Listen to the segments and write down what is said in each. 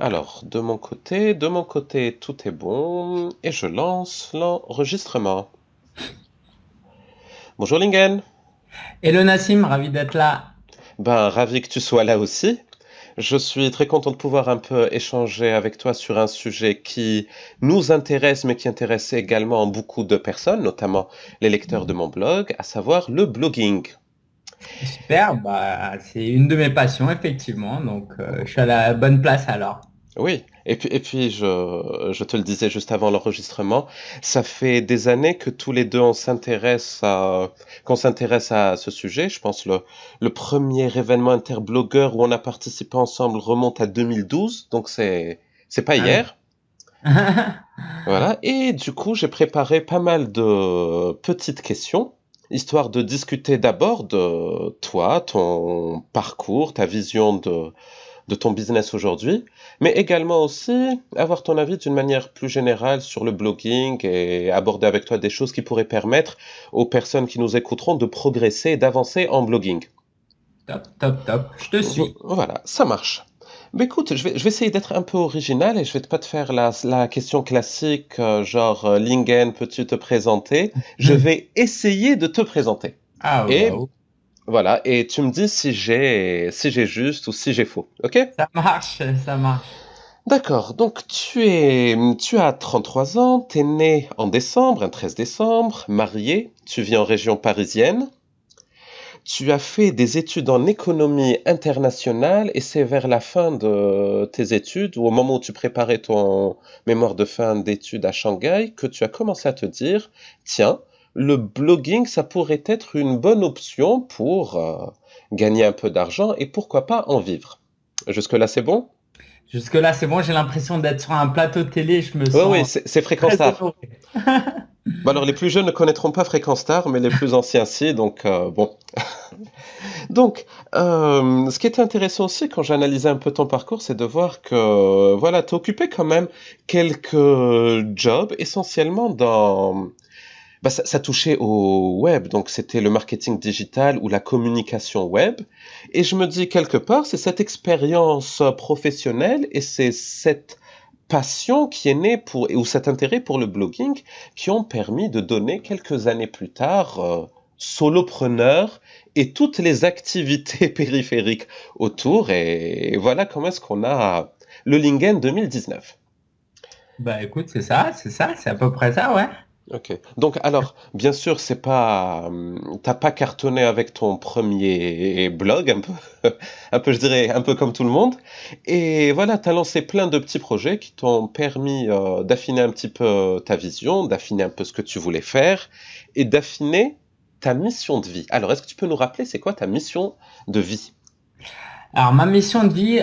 Alors, de mon côté, tout est bon et je lance l'enregistrement. Bonjour Lingen. Hello Nassim, ravi d'être là. Ben, ravi que tu sois là aussi. Je suis très content de pouvoir un peu échanger avec toi sur un sujet qui nous intéresse, mais qui intéresse également beaucoup de personnes, notamment les lecteurs de mon blog, à savoir le blogging. Super, c'est une de mes passions, effectivement, donc je suis à la bonne place alors. Oui, et puis je te le disais juste avant l'enregistrement, ça fait des années que tous les deux qu'on s'intéresse à ce sujet. Je pense le premier événement interblogueur où on a participé ensemble remonte à 2012, donc c'est pas Ah oui. hier. Voilà, et du coup j'ai préparé pas mal de petites questions, histoire de discuter d'abord de toi, ton parcours, ta vision de ton business aujourd'hui, mais également aussi avoir ton avis d'une manière plus générale sur le blogging et aborder avec toi des choses qui pourraient permettre aux personnes qui nous écouteront de progresser et d'avancer en blogging. Top, top, top, je te suis. Voilà, ça marche. Mais écoute, je vais essayer d'être un peu original et je vais pas te faire la question classique, genre Lingen, peux-tu te présenter? Je vais essayer de te présenter. Ah Et waouh, voilà, et tu me dis si j'ai juste ou si j'ai faux, ok? ça marche, ça marche. D'accord, donc tu as 33 ans, t'es né en décembre, un 13 décembre, marié, tu vis en région parisienne, tu as fait des études en économie internationale et c'est vers la fin de tes études ou au moment où tu préparais ton mémoire de fin d'études à Shanghai que tu as commencé à te dire, tiens, le blogging, ça pourrait être une bonne option pour gagner un peu d'argent et pourquoi pas en vivre. Jusque-là, c'est bon? Jusque-là, c'est bon, j'ai l'impression d'être sur un plateau télé, je me Oui, oui, sens c'est Fréquence très Star. honoré. Bah alors les plus jeunes ne connaîtront pas Fréquence Star, mais les plus anciens si, donc bon. Donc, ce qui était intéressant aussi quand j'analysais un peu ton parcours, c'est de voir que, voilà, tu occupé quand même quelques jobs, essentiellement dans... Bah, ça touchait au web, donc c'était le marketing digital ou la communication web. Et je me dis quelque part, c'est cette expérience professionnelle et c'est cette passion qui est née ou cet intérêt pour le blogging qui ont permis de donner quelques années plus tard solopreneur et toutes les activités périphériques autour. Et voilà comment est-ce qu'on a le Lingen 2019. Bah écoute, c'est à peu près ça, ouais. Ok. Donc alors, bien sûr, t'as pas cartonné avec ton premier blog, un peu, un peu, je dirais, un peu comme tout le monde. Et voilà, t'as lancé plein de petits projets qui t'ont permis d'affiner un petit peu ta vision, d'affiner un peu ce que tu voulais faire et d'affiner ta mission de vie. Alors, est-ce que tu peux nous rappeler, c'est quoi ta mission de vie? Alors, ma mission de vie,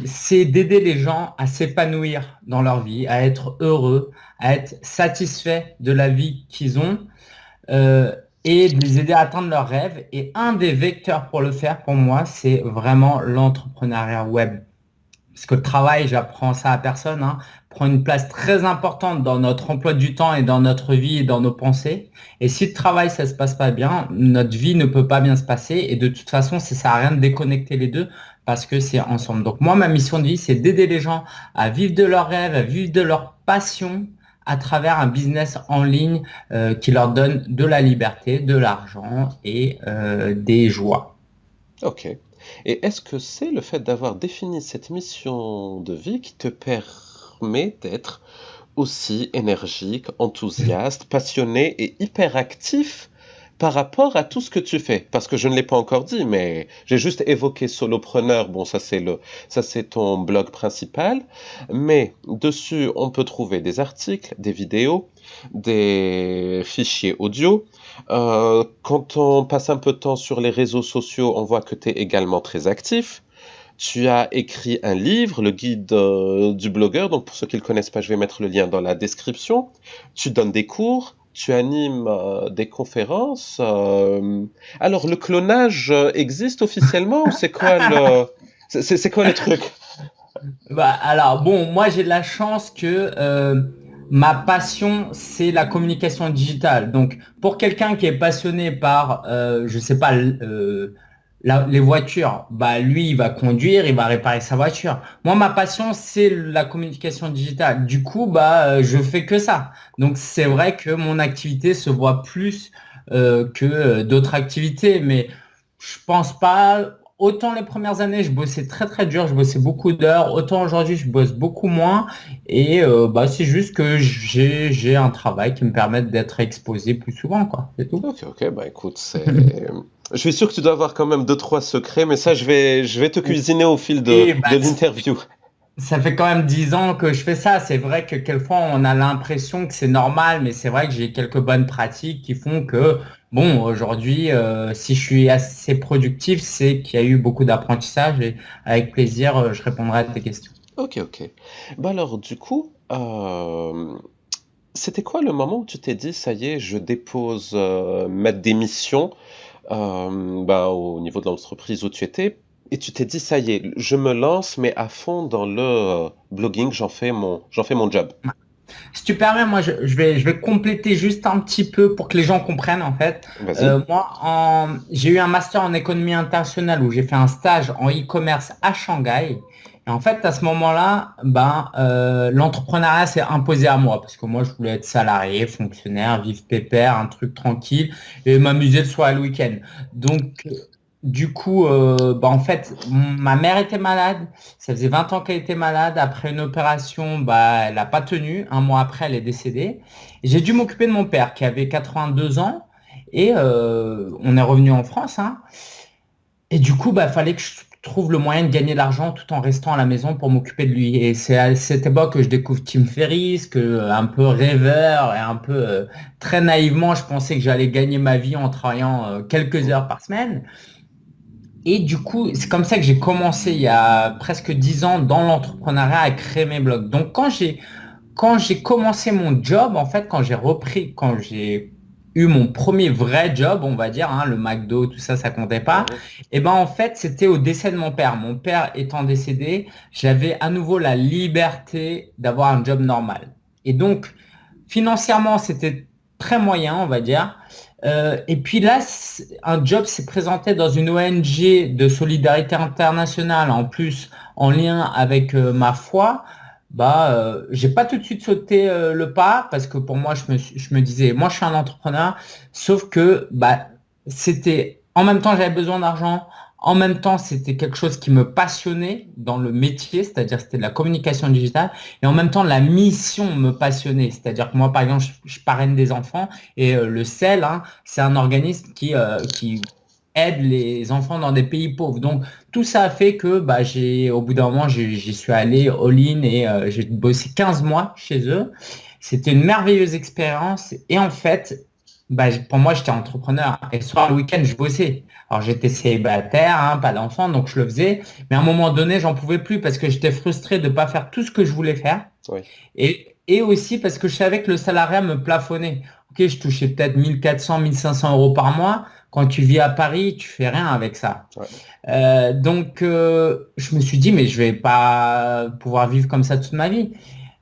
c'est d'aider les gens à s'épanouir dans leur vie, à être heureux, à être satisfaits de la vie qu'ils ont euh, et de les aider à atteindre leurs rêves. Et un des vecteurs pour le faire, pour moi, c'est vraiment l'entrepreneuriat web. Parce que le travail, j'apprends ça à personne, hein, prend une place très importante dans notre emploi du temps et dans notre vie et dans nos pensées. Et si le travail, ça se passe pas bien, notre vie ne peut pas bien se passer. Et de toute façon, ça sert à rien de déconnecter les deux parce que c'est ensemble. Donc moi, ma mission de vie, c'est d'aider les gens à vivre de leurs rêves, à vivre de leur passion à travers un business en ligne qui leur donne de la liberté, de l'argent et des joies. Ok. Et est-ce que c'est le fait d'avoir défini cette mission de vie qui te permet d'être aussi énergique, enthousiaste, passionné et hyperactif par rapport à tout ce que tu fais? Parce que je ne l'ai pas encore dit, mais j'ai juste évoqué solopreneur. Bon, ça c'est ton blog principal, mais dessus on peut trouver des articles, des vidéos, des fichiers audio. Quand on passe un peu de temps sur les réseaux sociaux, on voit que tu es également très actif. Tu as écrit un livre, le guide du blogueur. Donc, pour ceux qui ne le connaissent pas, je vais mettre le lien dans la description. Tu donnes des cours, tu animes des conférences. Alors, le clonage existe officiellement ou c'est quoi le truc? Bah, alors, bon, moi j'ai de la chance que ma passion, c'est la communication digitale. Donc, pour quelqu'un qui est passionné par, je sais pas, les voitures, bah lui, il va conduire, il va réparer sa voiture. Moi, ma passion, c'est la communication digitale. Du coup, je fais que ça. Donc, c'est vrai que mon activité se voit plus que d'autres activités, mais je pense pas. Autant les premières années, je bossais très très dur, je bossais beaucoup d'heures. Autant aujourd'hui, je bosse beaucoup moins. Et c'est juste que j'ai un travail qui me permet d'être exposé plus souvent, quoi. C'est tout. Ok, ok, bah écoute, Je suis sûr que tu dois avoir quand même deux, trois secrets, mais ça, je vais te cuisiner au fil Et de l'interview. ça fait quand même 10 ans que je fais ça. C'est vrai que quelquefois on a l'impression que c'est normal, mais c'est vrai que j'ai quelques bonnes pratiques qui font que, bon, aujourd'hui, si je suis assez productif, c'est qu'il y a eu beaucoup d'apprentissage et avec plaisir, je répondrai à tes questions. Ok, ok. Bah alors, du coup, c'était quoi le moment où tu t'es dit, ça y est, je dépose ma démission au niveau de l'entreprise où tu étais, et tu t'es dit, ça y est, je me lance, mais à fond dans le blogging, j'en fais mon job. Si tu permets, moi, je vais compléter juste un petit peu pour que les gens comprennent, en fait. Vas-y. J'ai eu un master en économie internationale où j'ai fait un stage en e-commerce à Shanghai. Et en fait, à ce moment-là, l'entrepreneuriat s'est imposé à moi parce que moi, je voulais être salarié, fonctionnaire, vivre pépère, un truc tranquille et m'amuser le soir et le week-end. Donc, du coup, en fait, ma mère était malade. Ça faisait 20 ans qu'elle était malade. Après une opération, elle n'a pas tenu. Un mois après, elle est décédée. Et j'ai dû m'occuper de mon père qui avait 82 ans. Et on est revenu en France, hein. Et du coup, fallait que je trouve le moyen de gagner de l'argent tout en restant à la maison pour m'occuper de lui. Et c'est à cette époque que je découvre Tim Ferriss, que un peu rêveur et un peu très naïvement, je pensais que j'allais gagner ma vie en travaillant quelques heures par semaine. Et du coup, c'est comme ça que j'ai commencé il y a presque 10 ans dans l'entrepreneuriat à créer mes blogs. Donc quand j'ai commencé mon job, en fait, quand j'ai eu mon premier vrai job, on va dire, hein, le McDo, tout ça, ça comptait pas. Mhm. Et ben en fait, c'était au décès de mon père. Mon père étant décédé, j'avais à nouveau la liberté d'avoir un job normal. Et donc, financièrement, c'était très moyen, on va dire. Et puis là, un job s'est présenté dans une ONG de solidarité internationale, en plus en lien avec ma foi. J'ai pas tout de suite sauté le pas parce que pour moi, je me disais, moi, je suis un entrepreneur, sauf que c'était en même temps, j'avais besoin d'argent. En même temps, c'était quelque chose qui me passionnait dans le métier, c'est-à-dire c'était de la communication digitale. Et en même temps, la mission me passionnait. C'est-à-dire que moi, par exemple, je parraine des enfants et le CEL, hein, c'est un organisme qui aide les enfants dans des pays pauvres. Donc, tout ça a fait que au bout d'un moment, j'y suis allé all-in et j'ai bossé 15 mois chez eux. C'était une merveilleuse expérience. Et en fait, pour moi, j'étais entrepreneur. Et le soir, le week-end, je bossais. Alors, j'étais célibataire, hein, pas d'enfant, donc je le faisais. Mais à un moment donné, j'en pouvais plus parce que j'étais frustré de ne pas faire tout ce que je voulais faire. Oui. Et aussi parce que je savais que le salariat me plafonnait. Ok, je touchais peut-être 1400, 1500 euros par mois. Quand tu vis à Paris, tu fais rien avec ça. Ouais. Je me suis dit, mais je vais pas pouvoir vivre comme ça toute ma vie.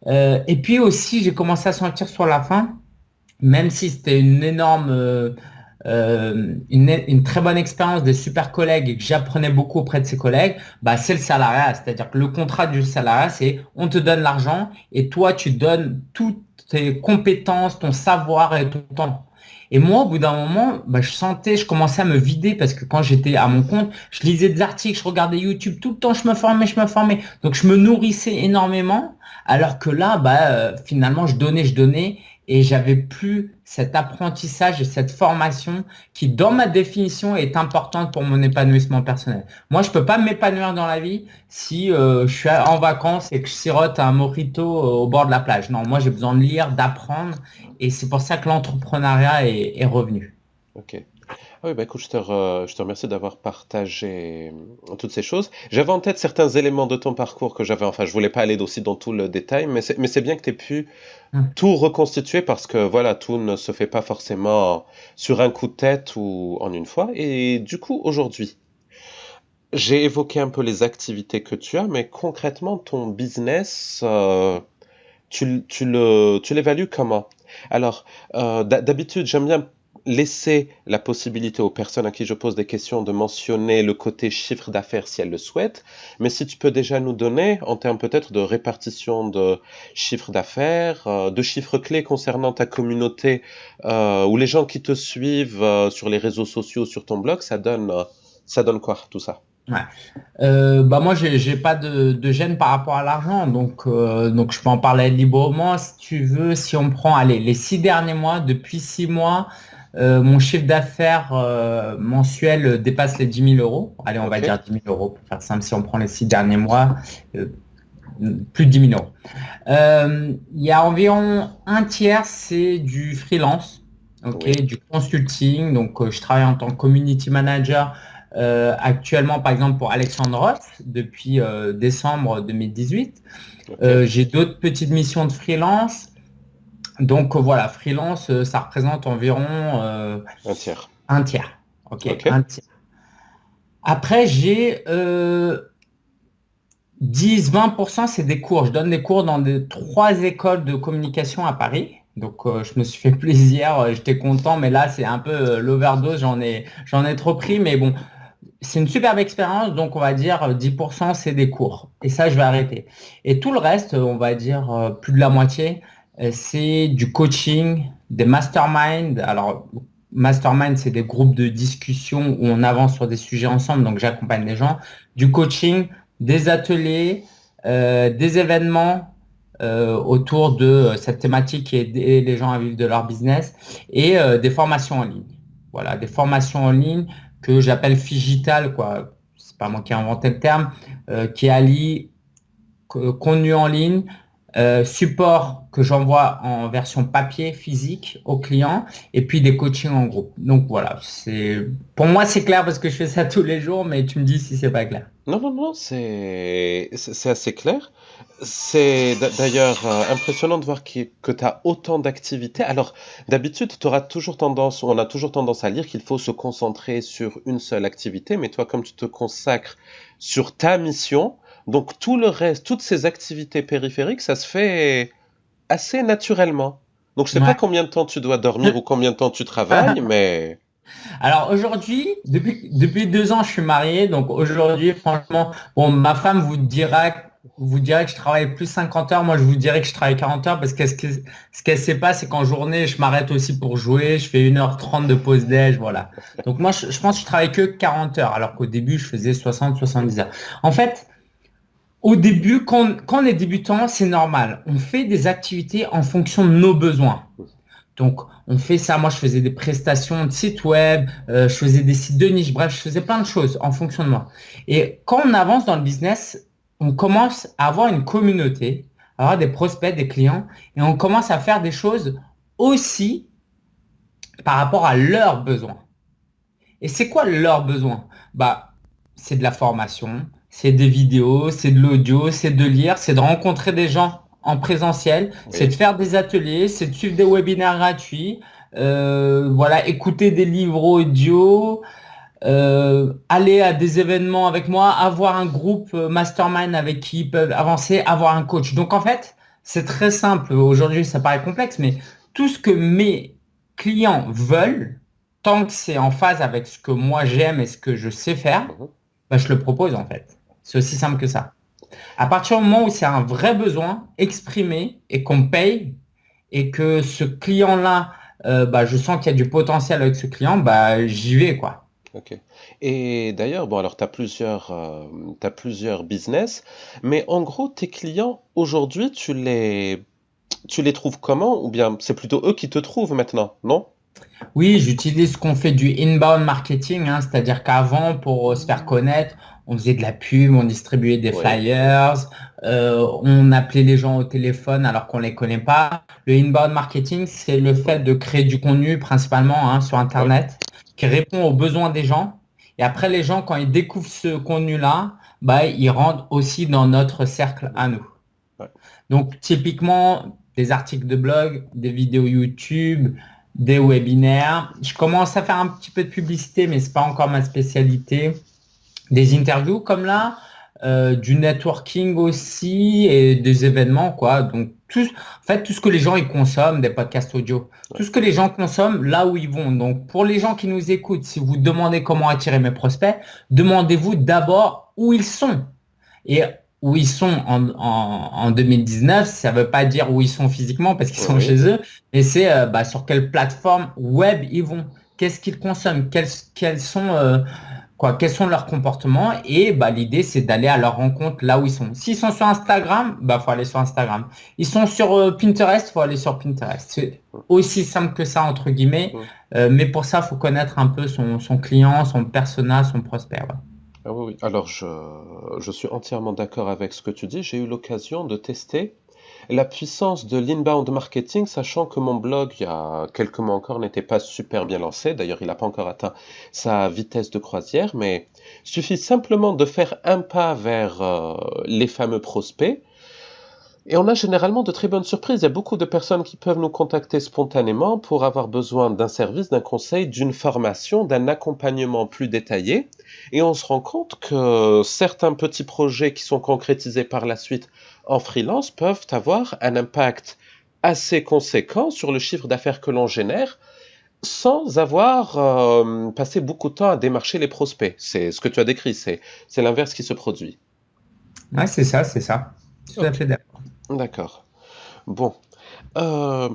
Et puis aussi, j'ai commencé à sentir sur la fin, même si c'était une très bonne expérience, des super collègues et que j'apprenais beaucoup auprès de ces collègues, c'est le salariat. C'est-à-dire que le contrat du salariat, c'est on te donne l'argent et toi, tu donnes toutes tes compétences, ton savoir et ton temps. Et moi, au bout d'un moment, je commençais à me vider parce que quand j'étais à mon compte, je lisais des articles, je regardais YouTube tout le temps, je me formais, je me formais. Donc, je me nourrissais énormément, alors que là, finalement, je donnais et j'avais plus cet apprentissage et cette formation qui, dans ma définition, est importante pour mon épanouissement personnel. Moi, je peux pas m'épanouir dans la vie si je suis en vacances et que je sirote un mojito au bord de la plage. Non, moi, j'ai besoin de lire, d'apprendre et c'est pour ça que l'entrepreneuriat est revenu. Ok. Ah oui, bah écoute, je te remercie d'avoir partagé toutes ces choses. J'avais en tête certains éléments de ton parcours que j'avais, enfin, je voulais pas aller aussi dans tout le détail, mais c'est bien que tu aies pu Hum. tout reconstituer parce que voilà, tout ne se fait pas forcément sur un coup de tête ou en une fois. Et du coup, aujourd'hui, j'ai évoqué un peu les activités que tu as, mais concrètement, ton business, tu l'évalues comment? Alors, d'habitude, j'aime bien laisser la possibilité aux personnes à qui je pose des questions de mentionner le côté chiffre d'affaires si elles le souhaitent. Mais si tu peux déjà nous donner, en termes peut-être de répartition de chiffre d'affaires, de chiffres clés concernant ta communauté ou les gens qui te suivent sur les réseaux sociaux, sur ton blog, ça donne quoi tout ça? Ouais. Moi, j'ai pas de gêne par rapport à l'argent, donc je peux en parler librement si tu veux. Si on prend, allez, les 6 derniers mois, depuis 6 mois, mon chiffre d'affaires mensuel dépasse les 10 000 euros. Allez, on va Ok, dire 10 000 euros pour faire simple. Si on prend les 6 derniers mois, euh, plus de 10 000 euros. Il y a environ un tiers, c'est du freelance, ok, oui, du consulting. Donc, je travaille en tant que community manager actuellement, par exemple, pour Alexandre Ross depuis décembre 2018. ok, J'ai d'autres petites missions de freelance. Donc, voilà, freelance, ça représente environ un tiers. un tiers. Ok, Ok, un tiers. Après, j'ai 10-20%, c'est des cours. Je donne des cours dans 3 écoles de communication à Paris. Donc, je me suis fait plaisir, j'étais content, mais là, c'est un peu l'overdose. J'en ai trop pris, mais bon, c'est une superbe expérience. Donc, on va dire 10%, c'est des cours. Et ça, je vais arrêter. Et tout le reste, on va dire plus de la moitié, c'est du coaching, des masterminds. Alors, mastermind, c'est des groupes de discussion où on avance sur des sujets ensemble. Donc, j'accompagne les gens. Du coaching, des ateliers, des événements autour de cette thématique qui est aider les gens à vivre de leur business et des formations en ligne. Voilà, des formations en ligne que j'appelle Figital, quoi. C'est pas moi qui ai inventé le terme, qui allie contenu en ligne, support que j'envoie en version papier, physique aux clients, et puis des coachings en groupe. Donc voilà, pour moi c'est clair parce que je fais ça tous les jours, mais tu me dis si c'est pas clair. non, non, non, c'est assez clair. C'est d'ailleurs impressionnant de voir que tu as autant d'activités. Alors, d'habitude, on a toujours tendance à lire qu'il faut se concentrer sur une seule activité, mais toi, comme tu te consacres sur ta mission, donc tout le reste, toutes ces activités périphériques, ça se fait assez naturellement. Donc, je sais pas Ouais. combien de temps tu dois dormir ou combien de temps tu travailles, mais Alors aujourd'hui, depuis 2 ans, je suis marié, donc aujourd'hui, franchement, bon, ma femme vous dira que je travaille plus 50 heures, moi je vous dirais que je travaille 40 heures parce que ce qu'elle sait pas, c'est qu'en journée, je m'arrête aussi pour jouer, je fais 1h30 de pause déj, voilà. Donc moi, je pense que je travaille que 40 heures, alors qu'au début, je faisais 60-70 heures. En fait, au début, quand on est débutant, c'est normal. On fait des activités en fonction de nos besoins. Donc, on fait ça. Moi, je faisais des prestations de sites web, je faisais des sites de niche, bref, je faisais plein de choses en fonction de moi. Et quand on avance dans le business, on commence à avoir une communauté, à avoir des prospects, des clients, et on commence à faire des choses aussi par rapport à leurs besoins. Et c'est quoi leurs besoins? C'est de la formation, c'est des vidéos, c'est de l'audio, c'est de lire, c'est de rencontrer des gens en présentiel, c'est de oui. faire des ateliers, c'est de suivre des webinaires gratuits, voilà, écouter des livres audio, aller à des événements avec moi, avoir un groupe mastermind avec qui ils peuvent avancer, avoir un coach. Donc en fait, c'est très simple. Aujourd'hui, ça paraît complexe, mais tout ce que mes clients veulent, tant que c'est en phase avec ce que moi j'aime et ce que je sais faire, Mhm. je le propose en fait. C'est aussi simple que ça. À partir du moment où c'est un vrai besoin exprimé et qu'on me paye et que ce client-là, je sens qu'il y a du potentiel avec ce client, j'y vais quoi. Ok. Et d'ailleurs, bon, alors t'as plusieurs business, mais en gros, tes clients, aujourd'hui, tu les trouves comment? Ou bien c'est plutôt eux qui te trouvent maintenant, non? Oui, j'utilise ce qu'on fait du inbound marketing, hein, c'est-à-dire qu'avant, pour se faire connaître, on faisait de la pub, on distribuait des Oui, flyers, on appelait les gens au téléphone alors qu'on les connaît pas. Le inbound marketing, c'est le fait de créer du contenu principalement hein, sur oui, Internet qui répond aux besoins des gens. Et après, les gens, quand ils découvrent ce contenu-là, ils rentrent aussi dans notre cercle à nous. ouais. Donc, typiquement, des articles de blog, des vidéos YouTube, des webinaires. Je commence à faire un petit peu de publicité, mais c'est pas encore ma spécialité. Des interviews comme là, du networking aussi et des événements, quoi. Donc, en fait, tout ce que les gens ils consomment, des podcasts audio, tout ce que les gens consomment, là où ils vont. Donc, pour les gens qui nous écoutent, si vous demandez comment attirer mes prospects, demandez-vous d'abord où ils sont. Et où ils sont en 2019, ça ne veut pas dire où ils sont physiquement parce qu'ils sont Oui. chez eux, mais c'est sur quelle plateforme web ils vont, qu'est-ce qu'ils consomment, quels sont leurs comportements. Et l'idée, c'est d'aller à leur rencontre là où ils sont. S'ils sont sur Instagram, faut aller sur Instagram. Ils sont sur Pinterest, faut aller sur Pinterest. C'est aussi simple que ça, entre guillemets. Mm. Mais pour ça, il faut connaître un peu son client, son persona, son prospect. Ouais. Ah oui, oui. Alors, je suis entièrement d'accord avec ce que tu dis. J'ai eu l'occasion de tester la puissance de l'inbound marketing, sachant que mon blog, il y a quelques mois encore, n'était pas super bien lancé. D'ailleurs, il n'a pas encore atteint sa vitesse de croisière, mais il suffit simplement de faire un pas vers les fameux prospects. Et on a généralement de très bonnes surprises. Il y a beaucoup de personnes qui peuvent nous contacter spontanément pour avoir besoin d'un service, d'un conseil, d'une formation, d'un accompagnement plus détaillé. Et on se rend compte que certains petits projets qui sont concrétisés par la suite en freelance peuvent avoir un impact assez conséquent sur le chiffre d'affaires que l'on génère sans avoir passé beaucoup de temps à démarcher les prospects. C'est ce que tu as décrit, c'est l'inverse qui se produit. Ouais, c'est ça, c'est ça. Tout à Ok, fait d'accord. d'accord. Bon. Euh,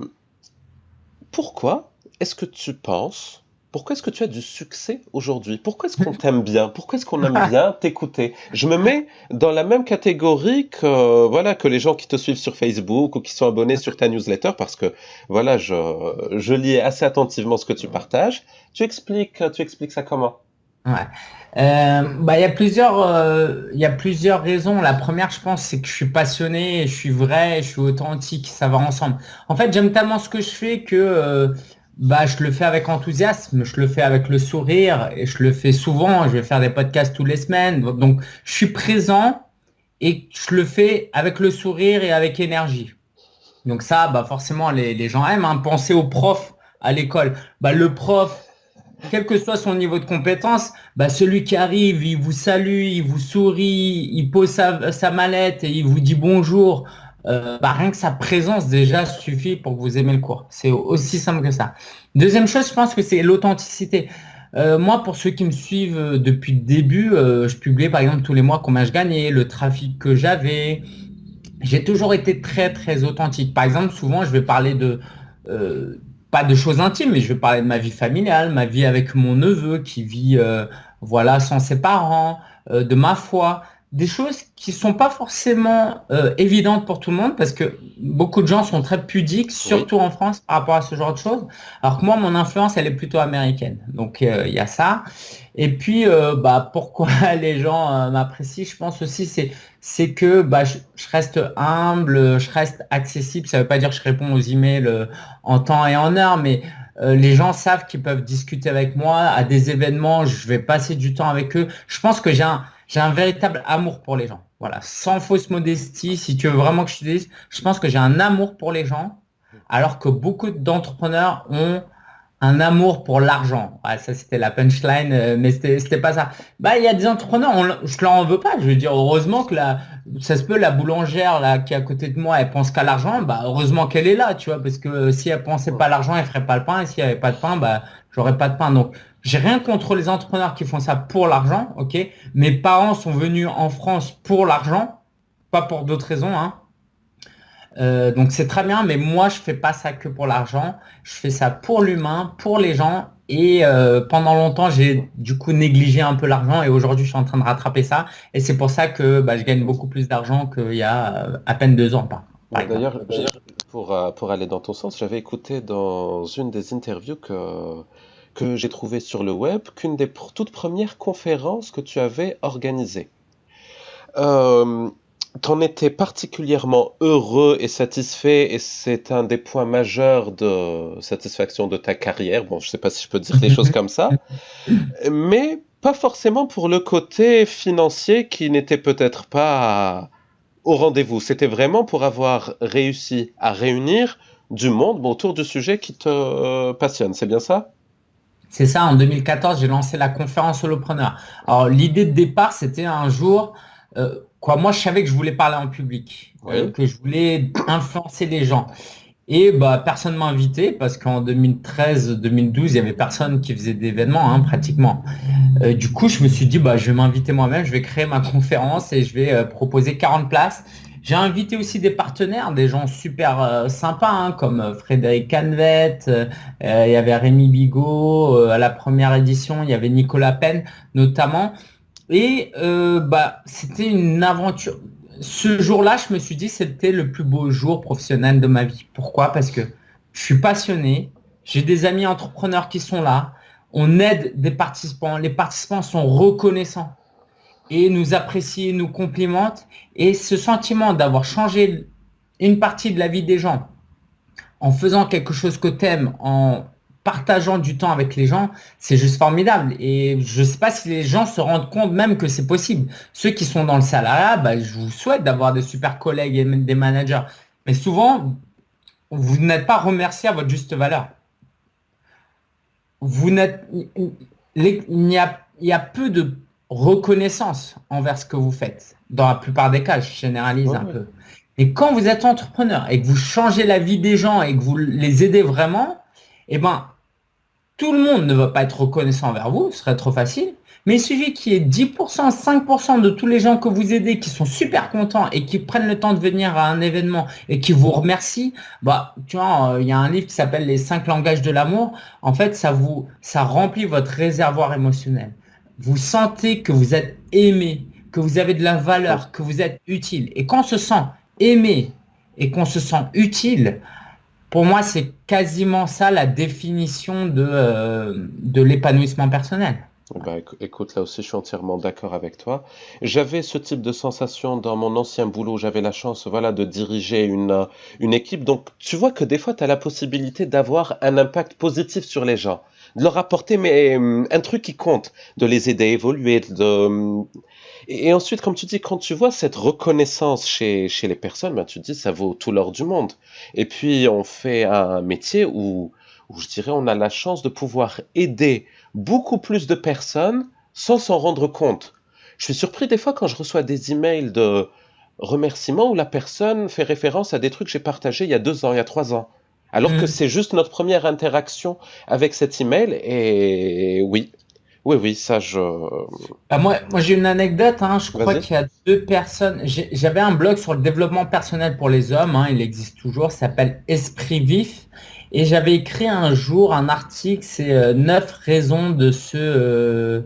Pourquoi est-ce que tu penses, pourquoi est-ce que tu as du succès aujourd'hui? Pourquoi est-ce qu'on t'aime bien? Pourquoi est-ce qu'on aime bien t'écouter? Je me mets dans la même catégorie que, voilà, que les gens qui te suivent sur Facebook ou qui sont abonnés sur ta newsletter parce que, voilà, je lis assez attentivement ce que tu partages. Tu expliques ça comment? Ouais. Il y a plusieurs raisons. La première, je pense, c'est que je suis passionné, je suis vrai, je suis authentique, ça va ensemble. En fait, j'aime tellement ce que je fais que je le fais avec enthousiasme, je le fais avec le sourire et je le fais souvent. Je vais faire des podcasts toutes les semaines. Donc, je suis présent et je le fais avec le sourire et avec énergie. Donc ça, forcément, les gens aiment, hein. Pensez au prof à l'école. Le prof, quel que soit son niveau de compétence, celui qui arrive, il vous salue, il vous sourit, il pose sa mallette et il vous dit bonjour. Rien que sa présence déjà suffit pour que vous aimez le cours. C'est aussi simple que ça. Deuxième chose, je pense que c'est l'authenticité. Moi, pour ceux qui me suivent depuis le début, je publiais par exemple tous les mois combien je gagnais, le trafic que j'avais. J'ai toujours été très très authentique. Par exemple, souvent je vais parler euh, pas de choses intimes, mais je vais parler de ma vie familiale, ma vie avec mon neveu qui vit sans ses parents, de ma foi, des choses qui sont pas forcément évidentes pour tout le monde parce que beaucoup de gens sont très pudiques, Oui. surtout en France par rapport à ce genre de choses. Alors que moi, mon influence, elle est plutôt américaine. Donc il y a ça. Et puis pourquoi les gens m'apprécient, je pense aussi c'est que je reste humble, je reste accessible. Ça ne veut pas dire que je réponds aux emails en temps et en heure, mais les gens savent qu'ils peuvent discuter avec moi à des événements. Je vais passer du temps avec eux. Je pense que j'ai un véritable amour pour les gens. Voilà, sans fausse modestie. Si tu veux vraiment que je te dise, je pense que j'ai un amour pour les gens, alors que beaucoup d'entrepreneurs ont un amour pour l'argent. Ouais, ça, c'était la punchline, mais c'était pas ça. Il y a des entrepreneurs, je leur en veux pas. Je veux dire, heureusement que ça se peut, la boulangère là, qui est à côté de moi, elle pense qu'à l'argent. Heureusement qu'elle est là, tu vois, parce que si elle pensait pas à l'argent, elle ferait pas le pain. Et s'il y avait pas de pain, j'aurais pas de pain. Donc, j'ai rien contre les entrepreneurs qui font ça pour l'argent, ok? Mes parents sont venus en France pour l'argent, pas pour d'autres raisons, hein. Donc c'est très bien, mais moi je fais pas ça que pour l'argent, je fais ça pour l'humain, pour les gens. Et pendant longtemps, j'ai du coup négligé un peu l'argent et aujourd'hui je suis en train de rattraper ça. Et c'est pour ça que je gagne beaucoup plus d'argent qu'il y a à peine 2 ans, par exemple. D'ailleurs, pour aller dans ton sens, j'avais écouté dans une des interviews que j'ai trouvées sur le web qu'une des toutes premières conférences que tu avais organisées. Euh, T'en étais particulièrement heureux et satisfait, et c'est un des points majeurs de satisfaction de ta carrière. Bon, je sais pas si je peux dire les choses comme ça, mais pas forcément pour le côté financier qui n'était peut-être pas au rendez-vous. C'était vraiment pour avoir réussi à réunir du monde autour du sujet qui te passionne. C'est bien ça? C'est ça, en 2014, j'ai lancé la conférence Solopreneur. Alors, l'idée de départ, c'était un jour, quoi, moi, je savais que je voulais parler en public, Oui. que je voulais influencer les gens. Et bah, personne m'a invité parce qu'en 2013-2012, il y avait personne qui faisait d'événements, hein, pratiquement. Du coup, je me suis dit, bah, je vais m'inviter moi-même, je vais créer ma conférence et je vais proposer 40 places. J'ai invité aussi des partenaires, des gens super sympas, hein, comme Frédéric Canvet, il y avait Rémi Bigot, à la première édition, il y avait Nicolas Penn notamment. Et bah, c'était une aventure. Ce jour-là, je me suis dit, c'était le plus beau jour professionnel de ma vie. Pourquoi? Parce que je suis passionné, j'ai des amis entrepreneurs qui sont là, on aide des participants, les participants sont reconnaissants et nous apprécient, nous complimentent. Et ce sentiment d'avoir changé une partie de la vie des gens en faisant quelque chose que t'aimes, en partageant du temps avec les gens, c'est juste formidable. Et je ne sais pas si les gens se rendent compte même que c'est possible. Ceux qui sont dans le salariat, bah, je vous souhaite d'avoir des super collègues et même des managers. Mais souvent, vous n'êtes pas remercié à votre juste valeur. Vous n'êtes, il y a peu de reconnaissance envers ce que vous faites. Dans la plupart des cas, je généralise Ouais, un ouais. peu. Et quand vous êtes entrepreneur et que vous changez la vie des gens et que vous les aidez vraiment, eh ben, tout le monde ne va pas être reconnaissant envers vous, ce serait trop facile. Mais il suffit qu'il y ait 10%, 5% de tous les gens que vous aidez qui sont super contents et qui prennent le temps de venir à un événement et qui vous remercient. Bah, tu vois, il y a un livre qui s'appelle Les 5 langages de l'amour. En fait, ça remplit votre réservoir émotionnel. Vous sentez que vous êtes aimé, que vous avez de la Mm. valeur, que vous êtes utile. Et quand on se sent aimé et qu'on se sent utile, pour moi, c'est quasiment ça la définition de l'épanouissement personnel. Eh ben, écoute, là aussi, je suis entièrement d'accord avec toi. J'avais ce type de sensation dans mon ancien boulot. J'avais la chance, voilà, de diriger une équipe. Donc, tu vois que des fois, tu as la possibilité d'avoir un impact positif sur les gens, de leur apporter mais, un truc qui compte, de les aider à évoluer. Et ensuite, comme tu dis, quand tu vois cette reconnaissance chez les personnes, ben, tu te dis, ça vaut tout l'or du monde. Et puis, on fait un métier où je dirais, on a la chance de pouvoir aider beaucoup plus de personnes sans s'en rendre compte. Je suis surpris des fois quand je reçois des emails de remerciements où la personne fait référence à des trucs que j'ai partagés il y a 2 ans, il y a 3 ans. Alors que Hmm. c'est juste notre première interaction avec cet email. Et oui, oui, oui, ça je... Bah, moi j'ai une anecdote, hein. Je crois Vas-y. qu'il y a deux personnes. J'avais un blog sur le développement personnel pour les hommes, hein, il existe toujours, ça s'appelle Esprit Vif. Et j'avais écrit un jour un article, c'est 9 raisons de se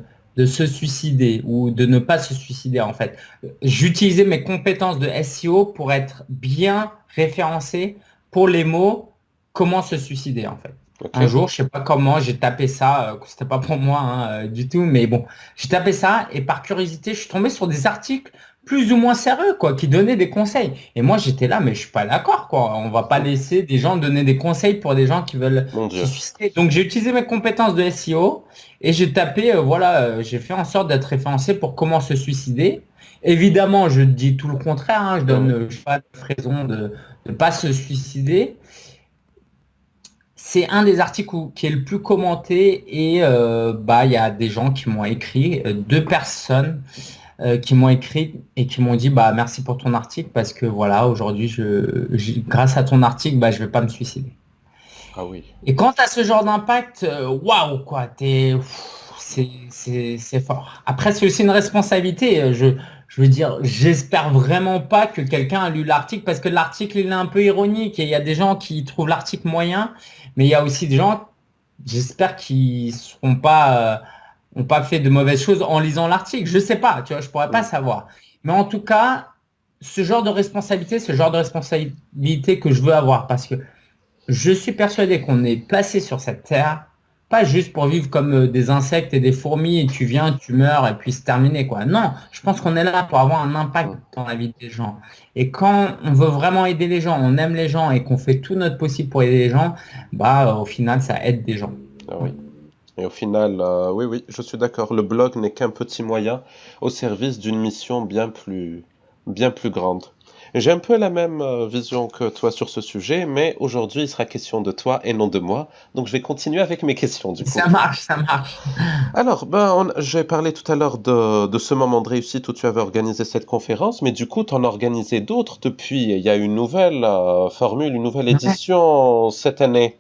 suicider ou de ne pas se suicider en fait. J'utilisais mes compétences de SEO pour être bien référencé pour les mots comment se suicider en fait. Ok. Un jour, je sais pas comment, j'ai tapé ça, c'était pas pour moi hein, du tout, mais bon, j'ai tapé ça et par curiosité, je suis tombé sur des articles plus ou moins sérieux, quoi, qui donnaient des conseils. Et moi, j'étais là, mais je suis pas d'accord, quoi. On va pas laisser des gens donner des conseils pour des gens qui veulent Mon se Dieu. suicider. Donc, j'ai utilisé mes compétences de SEO et j'ai tapé, voilà, j'ai fait en sorte d'être référencé pour comment se suicider. Évidemment, je dis tout le contraire, hein, je Ouais, donne ouais. je sais pas de raison de ne pas se suicider. C'est un des articles qui est le plus commenté et bah il y a des gens qui m'ont écrit, deux personnes qui m'ont écrit et qui m'ont dit bah merci pour ton article parce que voilà aujourd'hui grâce à ton article bah je vais pas me suicider. Ah oui. Et quand tu as ce genre d'impact, waouh quoi, c'est fort. Après c'est aussi une responsabilité. Je veux dire, j'espère vraiment pas que quelqu'un a lu l'article parce que l'article il est un peu ironique et il y a des gens qui trouvent l'article moyen, mais il y a aussi des gens, j'espère qu'ils seront pas ont pas fait de mauvaises choses en lisant l'article. Je sais pas, tu vois, je pourrais pas Mm. savoir. Mais en tout cas, ce genre de responsabilité, ce genre de responsabilité que je veux avoir parce que je suis persuadé qu'on est placé sur cette terre, pas juste pour vivre comme des insectes et des fourmis, et tu viens, tu meurs, et puis c'est terminé, quoi. Non, je pense qu'on est là pour avoir un impact Mm. dans la vie des gens. Et quand on veut vraiment aider les gens, on aime les gens et qu'on fait tout notre possible pour aider les gens, bah au final, ça aide des gens. Ah oui. Et au final, oui, oui, je suis d'accord. Le blog n'est qu'un petit moyen au service d'une mission bien plus grande. J'ai un peu la même vision que toi sur ce sujet, mais aujourd'hui, il sera question de toi et non de moi. Donc, je vais continuer avec mes questions, du coup. Ça marche, ça marche. Alors, j'ai parlé tout à l'heure de ce moment de réussite où tu avais organisé cette conférence, mais du coup, tu en as organisé d'autres depuis. Il y a une nouvelle formule, une nouvelle Ouais. édition cette année.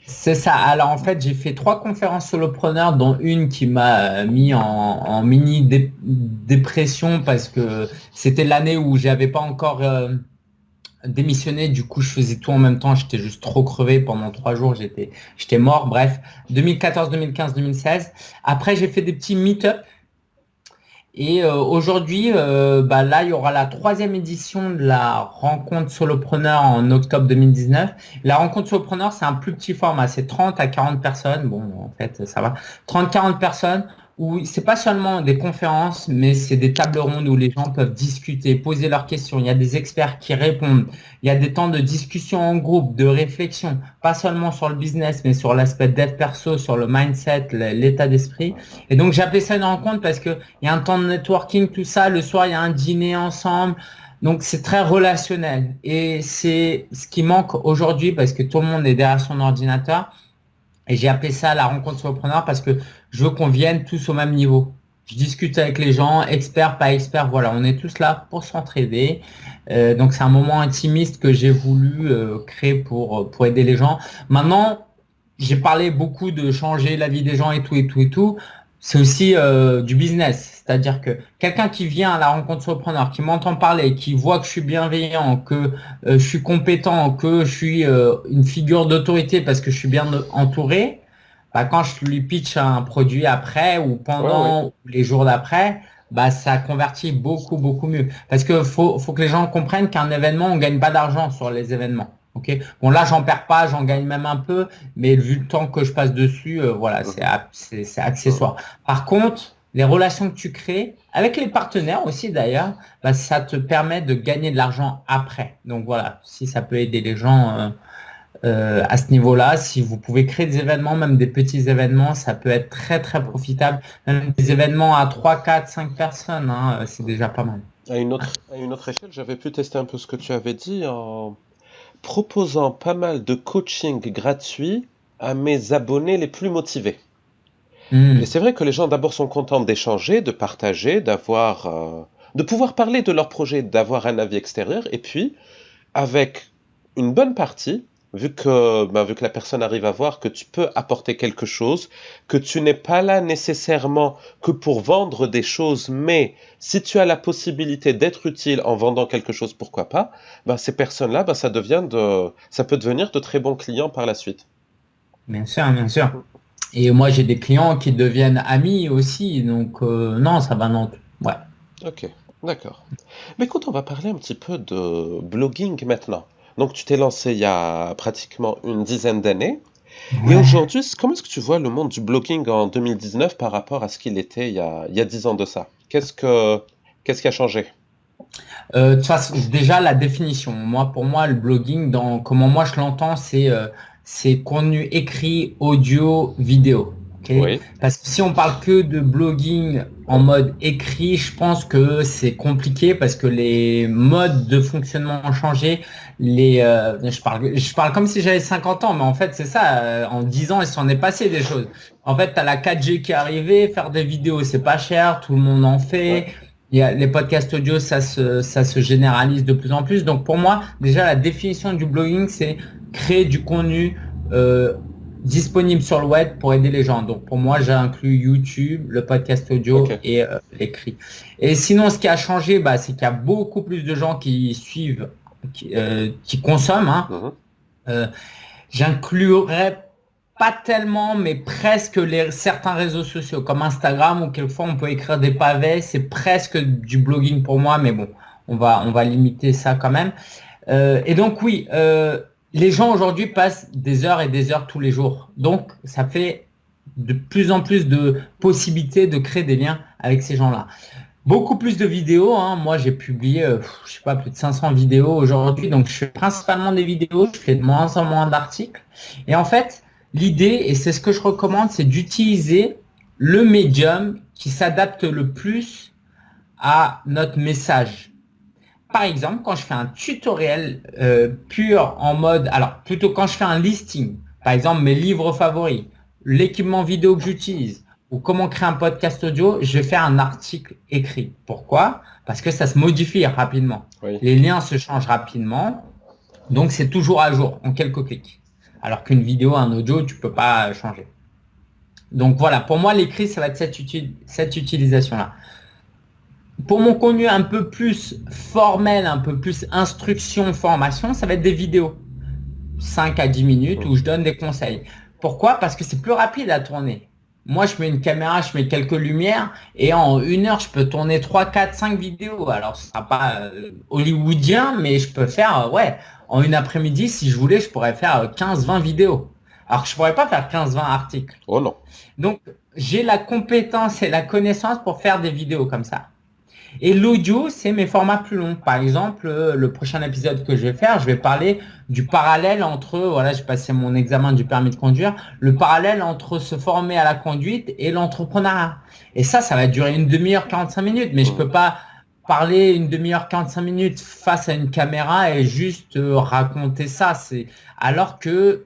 C'est ça. Alors en fait, j'ai fait 3 conférences solopreneurs, dont une qui m'a mis en mini dépression parce que c'était l'année où j'avais pas encore démissionné. Du coup, je faisais tout en même temps. J'étais juste trop crevé pendant 3 jours. J'étais mort. Bref, 2014, 2015, 2016. Après, j'ai fait des petits meet-up. Et aujourd'hui, bah là, il y aura la 3e édition de la rencontre solopreneur en octobre 2019. La rencontre solopreneur, c'est un plus petit format, c'est 30 à 40 personnes. Bon, en fait, ça va. 30-40 personnes où c'est pas seulement des conférences, mais c'est des tables rondes où les gens peuvent discuter, poser leurs questions. Il y a des experts qui répondent. Il y a des temps de discussion en groupe, de réflexion, pas seulement sur le business, mais sur l'aspect dev perso, sur le mindset, l'état d'esprit. Et donc, j'ai appelé ça une rencontre parce que il y a un temps de networking, tout ça. Le soir, il y a un dîner ensemble. Donc, c'est très relationnel. Et c'est ce qui manque aujourd'hui parce que tout le monde est derrière son ordinateur. Et j'ai appelé ça la rencontre solopreneur parce que je veux qu'on vienne tous au même niveau. Je discute avec les gens, experts, pas experts. Voilà, on est tous là pour s'entraider. Donc, c'est un moment intimiste que j'ai voulu créer pour aider les gens. Maintenant, j'ai parlé beaucoup de changer la vie des gens et tout et tout et tout. C'est aussi du business. C'est-à-dire que quelqu'un qui vient à la rencontre solopreneur, qui m'entend parler, qui voit que je suis bienveillant, que je suis compétent, que je suis une figure d'autorité parce que je suis bien entouré, bah, quand je lui pitch un produit après ou Ouais, ouais. pendant ou les jours d'après, bah, ça convertit beaucoup, beaucoup mieux. Parce que faut que les gens comprennent qu'un événement, on gagne pas d'argent sur les événements. Ok. Bon, là, j'en perds pas, j'en gagne même un peu, mais vu le temps que je passe dessus, voilà, Mhm, c'est mhm. accessoire. Par contre, les relations que tu crées, avec les partenaires aussi d'ailleurs, bah, ça te permet de gagner de l'argent après. Donc voilà, si ça peut aider les gens à ce niveau-là, si vous pouvez créer des événements, même des petits événements, ça peut être très très profitable. Même des événements à 3, 4, 5 personnes, hein, c'est déjà pas mal. À une autre échelle, j'avais pu tester un peu ce que tu avais dit en proposant pas mal de coaching gratuit à mes abonnés les plus motivés. Et Hmm. c'est vrai que les gens d'abord sont contents d'échanger, de partager, de pouvoir parler de leur projet, d'avoir un avis extérieur. Et puis, avec une bonne partie, vu que la personne arrive à voir que tu peux apporter quelque chose, que tu n'es pas là nécessairement que pour vendre des choses, mais si tu as la possibilité d'être utile en vendant quelque chose, pourquoi pas, ces personnes-là, ça peut devenir de très bons clients par la suite. Bien sûr, bien sûr. Et moi, j'ai des clients qui deviennent amis aussi, donc non, ça va, non. Ouais. Ok, d'accord. Mais écoute, on va parler un petit peu de blogging maintenant. Donc, tu t'es lancé il y a pratiquement une dizaine d'années. Et Ouais. aujourd'hui, comment est-ce que tu vois le monde du blogging en 2019 par rapport à ce qu'il était il y a 10 ans de ça? Qu'est-ce qui a changé? De toute façon, déjà la définition. Moi, pour moi, le blogging, dans comment moi je l'entends, c'est contenu écrit, audio, vidéo. Ok. Oui, Parce que si on parle que de blogging en mode écrit, je pense que c'est compliqué parce que les modes de fonctionnement ont changé. Je parle comme si j'avais 50 ans, mais en fait, c'est ça. En 10 ans, il s'en est passé des choses. En fait, tu as la 4G qui est arrivée, faire des vidéos, c'est pas cher, tout le monde en ouais. fait. Les podcasts audio, ça se généralise de plus en plus. Donc pour moi, déjà, la définition du blogging, c'est créer du contenu euh, disponible sur le web pour aider les gens. Donc pour moi, j'ai inclus YouTube, le podcast Ok. audio et l'écrit. Et sinon, ce qui a changé, bah, c'est qu'il y a beaucoup plus de gens qui suivent, qui consomment, hein. Mhm. Euh, J'inclurais pas tellement, mais presque certains réseaux sociaux comme Instagram où quelquefois on peut écrire des pavés. C'est presque du blogging pour moi, mais bon, on va limiter ça quand même. Et donc oui, les gens aujourd'hui passent des heures et des heures tous les jours. Donc ça fait de plus en plus de possibilités de créer des liens avec ces gens-là. Beaucoup plus de vidéos, hein. Moi, j'ai publié, je sais pas, plus de 500 vidéos aujourd'hui. Donc, je fais principalement des vidéos. Je fais de moins en moins d'articles. Et en fait, l'idée, et c'est ce que je recommande, c'est d'utiliser le médium qui s'adapte le plus à notre message. par exemple, quand je fais un tutoriel pur en mode, alors plutôt quand je fais un listing, par exemple mes livres favoris, l'équipement vidéo que j'utilise, ou comment créer un podcast audio, je vais faire un article écrit. Pourquoi? Parce que ça se modifie rapidement. Oui. Les liens se changent rapidement, donc c'est toujours à jour en quelques clics. Alors qu'une vidéo, un audio, tu peux pas changer. Donc voilà, pour moi, l'écrit, ça va être cette utilisation-là. Pour mon contenu un peu plus formel, un peu plus instruction, formation, ça va être des vidéos. 5 à 10 minutes où je donne des conseils. Pourquoi? Parce que c'est plus rapide à tourner. Moi, je mets une caméra, je mets quelques lumières et en 1 heure, je peux tourner 3, 4, 5 vidéos. Alors, ce sera pas hollywoodien, mais je peux faire, en une après-midi, si je voulais, je pourrais faire 15, 20 vidéos. Alors, je pourrais pas faire 15, 20 articles. Oh non. Donc, j'ai la compétence et la connaissance pour faire des vidéos comme ça. Et l'audio, c'est mes formats plus longs. Par exemple, le prochain épisode que je vais faire, je vais parler du parallèle entre, voilà, j'ai passé mon examen du permis de conduire, le parallèle entre se former à la conduite et l'entrepreneuriat. Et ça va durer une demi-heure, 45 minutes, mais je peux pas parler une demi-heure, 45 minutes face à une caméra et juste raconter ça. Alors que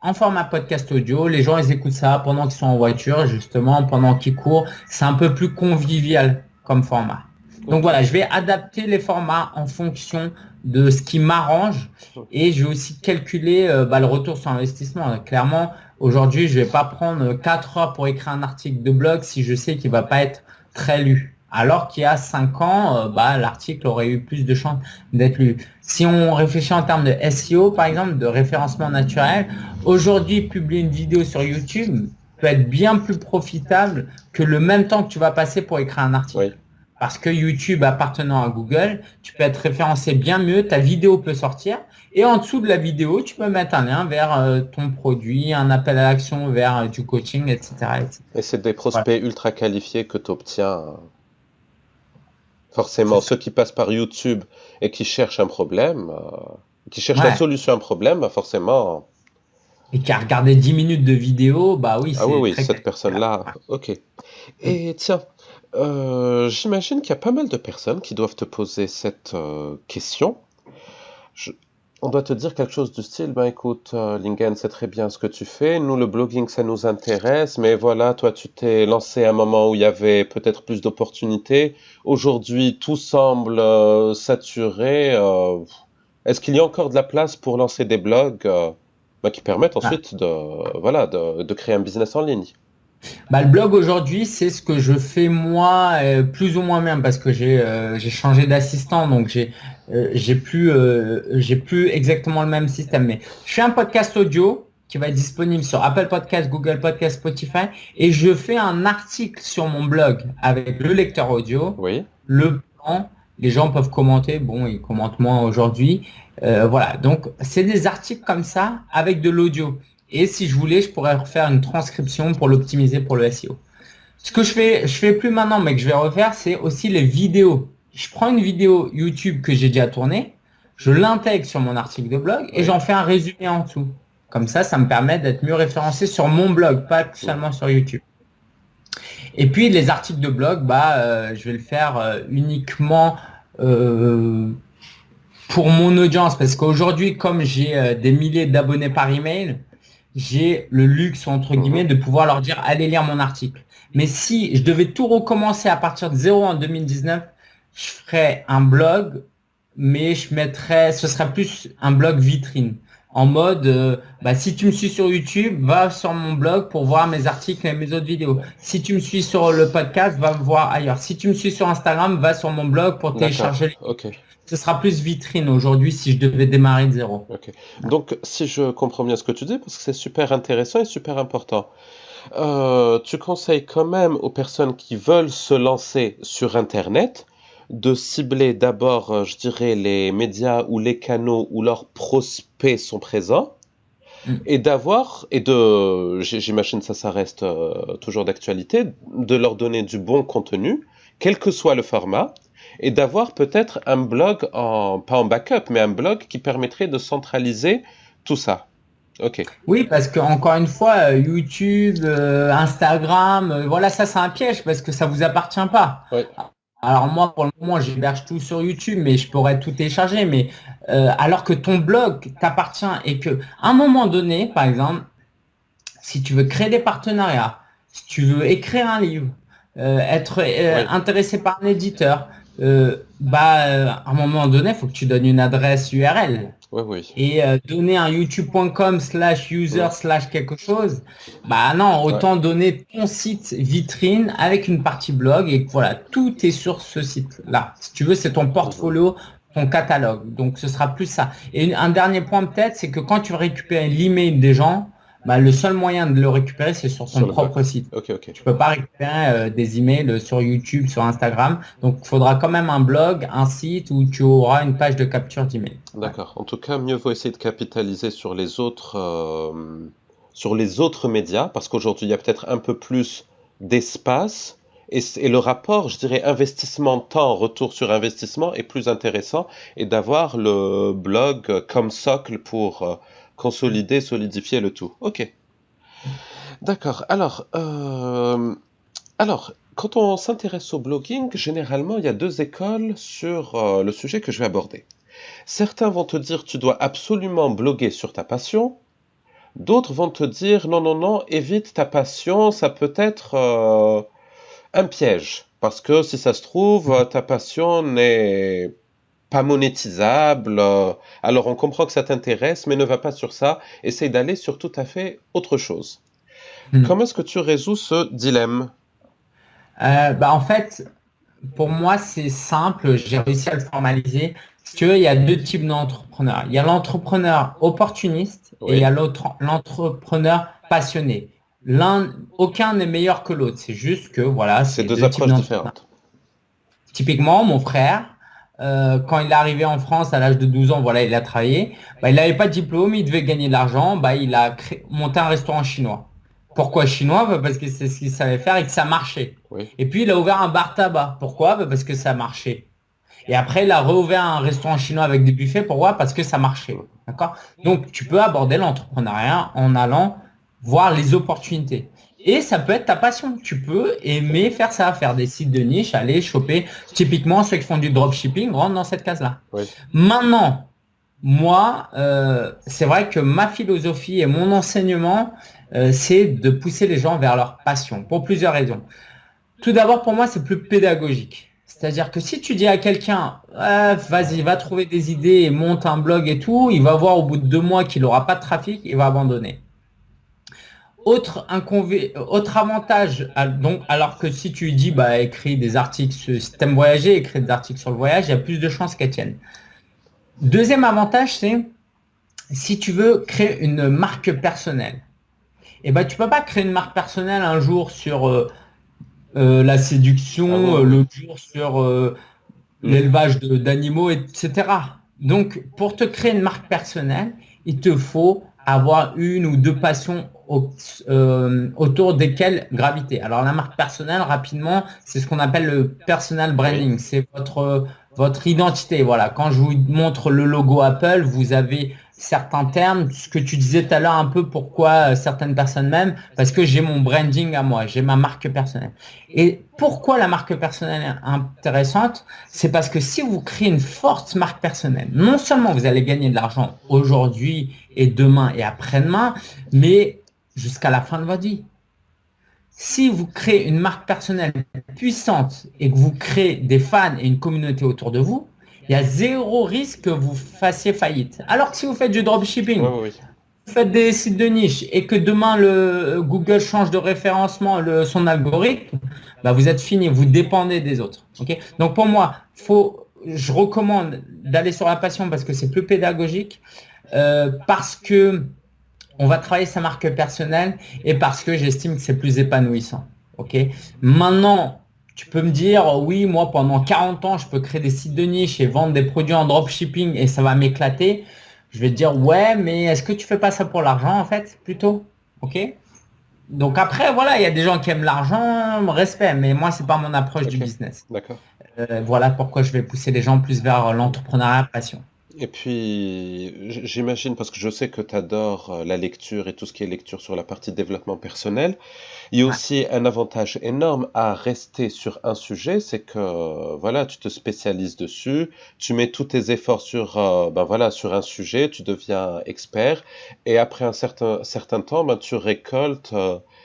en format podcast audio, les gens, ils écoutent ça pendant qu'ils sont en voiture, justement, pendant qu'ils courent. C'est un peu plus convivial comme format. Donc voilà, je vais adapter les formats en fonction de ce qui m'arrange et je vais aussi calculer le retour sur investissement. Clairement, aujourd'hui, je vais pas prendre 4 heures pour écrire un article de blog si je sais qu'il va pas être très lu. Alors qu'il y a 5 ans, l'article aurait eu plus de chances d'être lu. Si on réfléchit en termes de SEO, par exemple, de référencement naturel, aujourd'hui, publier une vidéo sur YouTube peut être bien plus profitable que le même temps que tu vas passer pour écrire un article. Oui. Parce que YouTube appartenant à Google, tu peux être référencé bien mieux, ta vidéo peut sortir et en dessous de la vidéo, tu peux mettre un lien vers ton produit, un appel à l'action vers du coaching, etc. etc. Et c'est des prospects ultra qualifiés que tu obtiens. Forcément, ceux qui passent par YouTube et qui cherchent un problème, qui cherchent la solution à un problème, forcément. Et qui a regardé 10 minutes de vidéo, oui, c'est oui, cette personne-là, ok. Et tiens, j'imagine qu'il y a pas mal de personnes qui doivent te poser cette question. On doit te dire quelque chose du style, écoute, Lingen, c'est très bien ce que tu fais, nous le blogging ça nous intéresse, mais voilà, toi tu t'es lancé à un moment où il y avait peut-être plus d'opportunités, aujourd'hui tout semble saturé, est-ce qu'il y a encore de la place pour lancer des blogs qui permettent ensuite de créer un business en ligne? Le blog aujourd'hui, c'est ce que je fais moi, plus ou moins même, parce que j'ai changé d'assistant, donc j'ai plus exactement le même système. Mais je fais un podcast audio qui va être disponible sur Apple Podcast, Google Podcast, Spotify, et je fais un article sur mon blog avec le lecteur audio, le plan. Les gens peuvent commenter, ils commentent moins aujourd'hui. Voilà, donc c'est des articles comme ça avec de l'audio. Et si je voulais, je pourrais refaire une transcription pour l'optimiser pour le SEO. Ce que je fais plus maintenant, mais que je vais refaire, c'est aussi les vidéos. Je prends une vidéo YouTube que j'ai déjà tournée, je l'intègre sur mon article de blog et j'en fais un résumé en dessous. Comme ça me permet d'être mieux référencé sur mon blog, pas seulement sur YouTube. Et puis les articles de blog, je vais le faire uniquement pour mon audience, parce qu'aujourd'hui, comme j'ai des milliers d'abonnés par email, j'ai le luxe, entre guillemets, de pouvoir leur dire, allez lire mon article. Mais si je devais tout recommencer à partir de zéro en 2019, je ferais un blog, mais ce serait plus un blog vitrine. En mode, si tu me suis sur YouTube, va sur mon blog pour voir mes articles et mes autres vidéos. Si tu me suis sur le podcast, va me voir ailleurs. Si tu me suis sur Instagram, va sur mon blog pour télécharger les Ce sera plus vitrine aujourd'hui si je devais démarrer de zéro. Okay. Donc, si je comprends bien ce que tu dis, parce que c'est super intéressant et super important, tu conseilles quand même aux personnes qui veulent se lancer sur Internet de cibler d'abord, je dirais, les médias ou les canaux où leurs prospects sont présents et j'imagine ça reste toujours d'actualité, de leur donner du bon contenu, quel que soit le format, et d'avoir peut-être un blog, pas en backup, mais un blog qui permettrait de centraliser tout ça. Ok. Oui, parce que encore une fois, YouTube, Instagram, ça c'est un piège parce que ça vous appartient pas. Oui. Alors moi, pour le moment, j'héberge tout sur YouTube, mais je pourrais tout télécharger. Mais alors que ton blog t'appartient et que à un moment donné, par exemple, si tu veux créer des partenariats, si tu veux écrire un livre, être Oui, intéressé par un éditeur, à un moment donné, il faut que tu donnes une adresse URL. oui, oui. Et donner un youtube.com/user/ Mm. quelque chose, bah non, Ouais. autant donner ton site vitrine avec une partie blog et voilà, tout est sur ce site-là. Si tu veux, c'est ton Mhm. portfolio, ton catalogue. Donc ce sera plus ça. Et un dernier point peut-être, c'est que quand tu veux récupérer l'email des gens, bah, le seul moyen de le récupérer, c'est sur ton Sur le blog. propre site. Ok, ok. Tu peux pas récupérer des emails sur YouTube, sur Instagram. Donc, il faudra quand même un blog, un site où tu auras une page de capture d'email. Ouais. D'accord. En tout cas, mieux vaut essayer de capitaliser sur les autres médias, parce qu'aujourd'hui, il y a peut-être un peu plus d'espace, et le rapport, je dirais, investissement-temps, retour sur investissement est plus intéressant, et d'avoir le blog comme socle pour consolider, solidifier le tout. Ok. D'accord. Alors, quand on s'intéresse au blogging, généralement, il y a deux écoles sur le sujet que je vais aborder. Certains vont te dire tu dois absolument bloguer sur ta passion. D'autres vont te dire non, non, non, évite ta passion, ça peut être un piège. Parce que si ça se trouve, ta passion n'est pas monétisable. Alors on comprend que ça t'intéresse, mais ne va pas sur ça. Essaye d'aller sur tout à fait autre chose. Hmm. Comment est-ce que tu résous ce dilemme? En fait, pour moi, c'est simple. J'ai réussi à le formaliser. Si tu veux, il y a deux types d'entrepreneurs. Il y a l'entrepreneur opportuniste et il y a Oui, l'entrepreneur passionné. Aucun n'est meilleur que l'autre. C'est juste que, voilà, c'est c'est deux deux types approches d'entrepreneurs. différentes. Typiquement, mon frère, quand il est arrivé en France à l'âge de 12 ans, voilà, il a travaillé. Bah, il n'avait pas de diplôme, il devait gagner de l'argent. Bah, il a monté un restaurant chinois. Pourquoi chinois? Bah, parce que c'est ce qu'il savait faire et que ça marchait. Oui. Et puis, il a ouvert un bar tabac. Pourquoi? Bah, parce que ça marchait. Et après, il a réouvert un restaurant chinois avec des buffets. Pourquoi? Parce que ça marchait. Mm. D'accord? Donc, tu peux aborder l'entrepreneuriat en allant voir les opportunités. Et ça peut être ta passion. Tu peux aimer faire ça, faire des sites de niche, aller choper. Typiquement, ceux qui font du dropshipping rentrent dans cette case-là. Oui. Maintenant, moi, c'est vrai que ma philosophie et mon enseignement, c'est de pousser les gens vers leur passion pour plusieurs raisons. Tout d'abord, pour moi, c'est plus pédagogique. C'est-à-dire que si tu dis à quelqu'un, ah, vas-y, va trouver des idées et monte un blog et tout, il va voir au bout de 2 mois qu'il n'aura pas de trafic, il va abandonner. Autre avantage, donc, alors que si tu lui dis, bah, écris des articles, si tu aimes voyager, écris des articles sur le voyage, il y a plus de chances qu'elles tiennent. Deuxième avantage, c'est si tu veux créer une marque personnelle. Et ben, tu peux pas créer une marque personnelle un jour sur la Ah oui, séduction, oui, oui. l'autre jour sur Mm. l'élevage d'animaux, etc. Donc, pour te créer une marque personnelle, il te faut avoir une ou deux passions autour desquelles graviter. Alors, la marque personnelle, rapidement, c'est ce qu'on appelle le personal Oui. branding. C'est votre identité. Voilà. Quand je vous montre le logo Apple, vous avez certains termes, ce que tu disais tout à l'heure un peu pourquoi certaines personnes m'aiment, parce que j'ai mon branding à moi, j'ai ma marque personnelle. Et pourquoi la marque personnelle est intéressante? C'est parce que si vous créez une forte marque personnelle, non seulement vous allez gagner de l'argent aujourd'hui et demain et après-demain, mais jusqu'à la fin de votre vie. Si vous créez une marque personnelle puissante et que vous créez des fans et une communauté autour de vous, il y a zéro risque que vous fassiez faillite. Alors que si vous faites du Oui, dropshipping, oui, oui. vous faites des sites de niche et que demain le Google change de référencement son algorithme, bah vous êtes fini, vous dépendez des autres. Okay, donc pour moi, je recommande d'aller sur la passion parce que c'est plus pédagogique, parce que on va travailler sa marque personnelle et parce que j'estime que c'est plus épanouissant. Ok. Maintenant, tu peux me dire, oui, moi pendant 40 ans, je peux créer des sites de niche et vendre des produits en dropshipping et ça va m'éclater. Je vais te dire, ouais, mais est-ce que tu fais pas ça pour l'argent en fait, plutôt? Ok. Donc après, voilà, il y a des gens qui aiment l'argent, respect, mais moi, c'est pas mon approche du Ok. business. D'accord. Voilà pourquoi je vais pousser les gens plus vers l'entrepreneuriat passion. Et puis, j'imagine, parce que je sais que tu adores la lecture et tout ce qui est lecture sur la partie développement personnel, il y a Ouais. aussi un avantage énorme à rester sur un sujet, c'est que voilà, tu te spécialises dessus, tu mets tous tes efforts sur, ben voilà, sur un sujet, tu deviens expert, et après un certain temps, ben, tu récoltes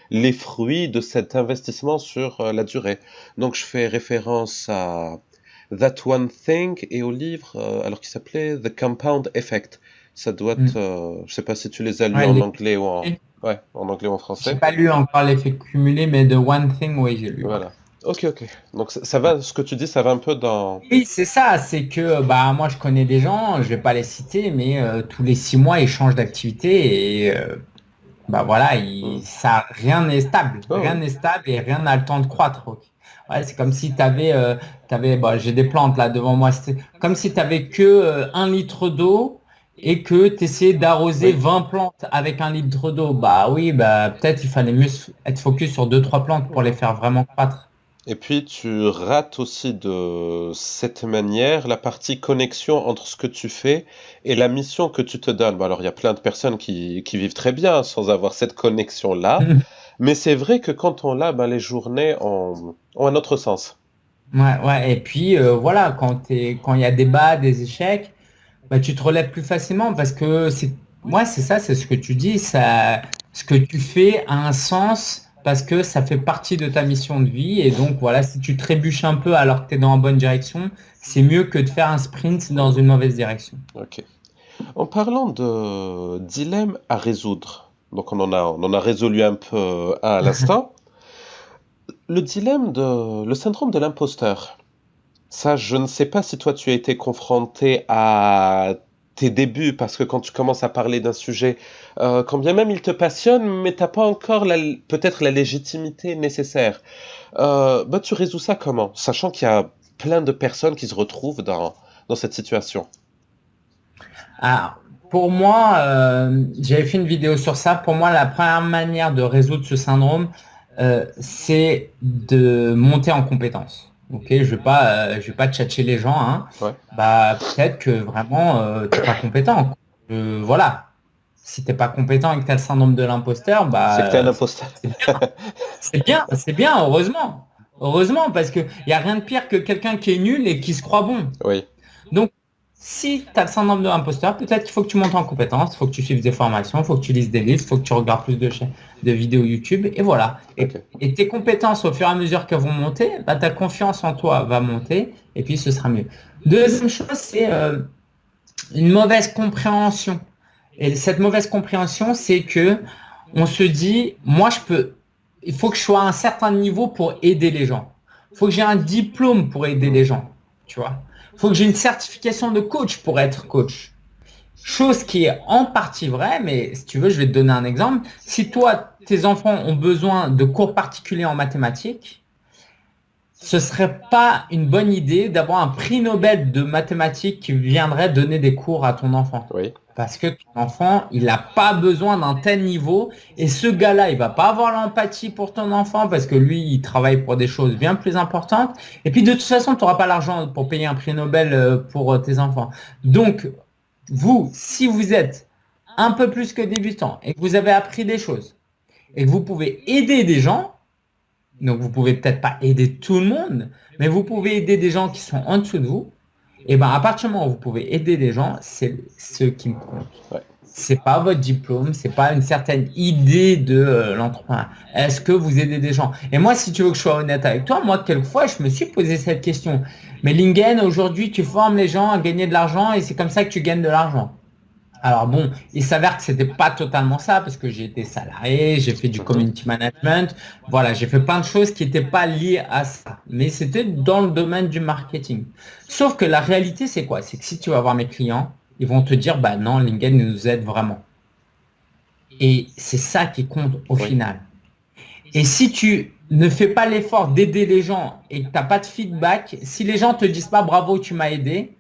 les fruits de cet investissement sur la durée. Donc, je fais référence à That One Thing et au livre, alors qui s'appelait The Compound Effect. Ça doit être, Mm. je sais pas si tu les as lus Ouais, en l'effet anglais ou cumulé. ouais, en anglais ou en J'ai français. pas lu encore l'effet cumulé, mais The One Thing, oui, j'ai lu. Ouais. Voilà. Ok, ok. Donc ça va, ce que tu dis, ça va un peu dans. Oui, c'est ça, c'est que bah moi je connais des gens, je vais pas les citer, mais tous les 6 mois ils changent d'activité et bah voilà, Hmm. ça rien n'est stable, Oh, rien oui. n'est stable et rien n'a le temps de croître. Ok. Ouais, c'est comme si tu avais, bah, j'ai des plantes là devant moi, c'est comme si tu avais que 1 litre d'eau et que tu essayais d'arroser Oui. 20 plantes avec 1 litre d'eau. Bah oui, bah peut-être il fallait mieux être focus sur deux, trois plantes pour les Ouais. faire vraiment croître. Et puis tu rates aussi de cette manière la partie connexion entre ce que tu fais et la mission que tu te donnes. Bon, alors il y a plein de personnes qui vivent très bien sans avoir cette connexion-là, mais c'est vrai que quand on l'a, ben, les journées ont un autre sens. Ouais, ouais. Et puis voilà, quand il y a des bas, des échecs, bah, tu te relèves plus facilement parce que c'est ça, c'est ce que tu dis, ça, ce que tu fais a un sens parce que ça fait partie de ta mission de vie. Et donc voilà, si tu trébuches un peu alors que tu es dans la bonne direction, c'est mieux que de faire un sprint dans Mhm. une mauvaise direction. Ok. En parlant de dilemme à résoudre, donc on en a résolu un peu un à l'instant. Le syndrome de l'imposteur. Ça, je ne sais pas si toi tu as été confronté à tes débuts, parce que quand tu commences à parler d'un sujet, quand bien même il te passionne, mais t'as pas encore peut-être la légitimité nécessaire. Bah, tu résous ça comment? Sachant qu'il y a plein de personnes qui se retrouvent dans cette situation. Alors, pour moi, j'avais fait une vidéo sur ça. Pour moi, la première manière de résoudre ce syndrome, c'est de monter en compétence. Ok, je vais pas tchatcher les gens, hein. Ouais. Bah, peut-être que vraiment, t'es pas compétent. Voilà. Si t'es pas compétent et que t'as le syndrome de l'imposteur, C'est que t'es un bah, imposteur. c'est bien, c'est bien, heureusement. Heureusement, parce qu'il n'y a rien de pire que quelqu'un qui est nul et qui se croit bon. Oui. Donc, si tu as le syndrome de l'imposteur, peut-être qu'il faut que tu montes en compétence, il faut que tu suives des formations, il faut que tu lises des livres, il faut que tu regardes plus de vidéos YouTube, et voilà. Ok. Et tes compétences, au fur et à mesure qu'elles vont monter, bah, ta confiance en toi va monter, et puis ce sera mieux. Deuxième chose, c'est une mauvaise compréhension. Et cette mauvaise compréhension, c'est que on se dit, moi, il faut que je sois à un certain niveau pour aider les gens. Il faut que j'ai un diplôme pour aider Hmm. les gens, tu vois. Il faut que j'ai une certification de coach pour être coach. Chose qui est en partie vraie, mais si tu veux, je vais te donner un exemple. Si toi, tes enfants ont besoin de cours particuliers en mathématiques, ce serait pas une bonne idée d'avoir un prix Nobel de mathématiques qui viendrait donner des cours à ton enfant. Oui. Parce que ton enfant, il n'a pas besoin d'un tel niveau. Et ce gars-là, il va pas avoir l'empathie pour ton enfant parce que lui, il travaille pour des choses bien plus importantes. Et puis de toute façon, tu n'auras pas l'argent pour payer un prix Nobel pour tes enfants. Donc, vous, si vous êtes un peu plus que débutant et que vous avez appris des choses et que vous pouvez aider des gens, donc vous pouvez peut-être pas aider tout le monde, mais vous pouvez aider des gens qui sont en dessous de vous. Et ben à partir du moment où vous pouvez aider des gens, c'est ce qui me compte. Ouais. C'est pas votre diplôme, c'est pas une certaine idée de l'entrepreneur. Est-ce que vous aidez des gens? Et moi, si tu veux que je sois honnête avec toi, moi, quelquefois, je me suis posé cette question. Mais Lingen, aujourd'hui, tu formes les gens à gagner de l'argent et c'est comme ça que tu gagnes de l'argent. Alors bon, il s'avère que c'était pas totalement ça parce que j'ai été salarié, j'ai fait du Mhm. community management, voilà, j'ai fait plein de choses qui n'étaient pas liées à ça, mais c'était dans le domaine du marketing. Sauf que la réalité, c'est quoi? C'est que si tu vas voir mes clients, ils vont te dire, bah non, Lingen nous aide vraiment. Et c'est ça qui compte au Oui. final. Et si tu ne fais pas l'effort d'aider les gens et que tu n'as pas de feedback, si les gens te disent pas bravo, tu m'as aidé,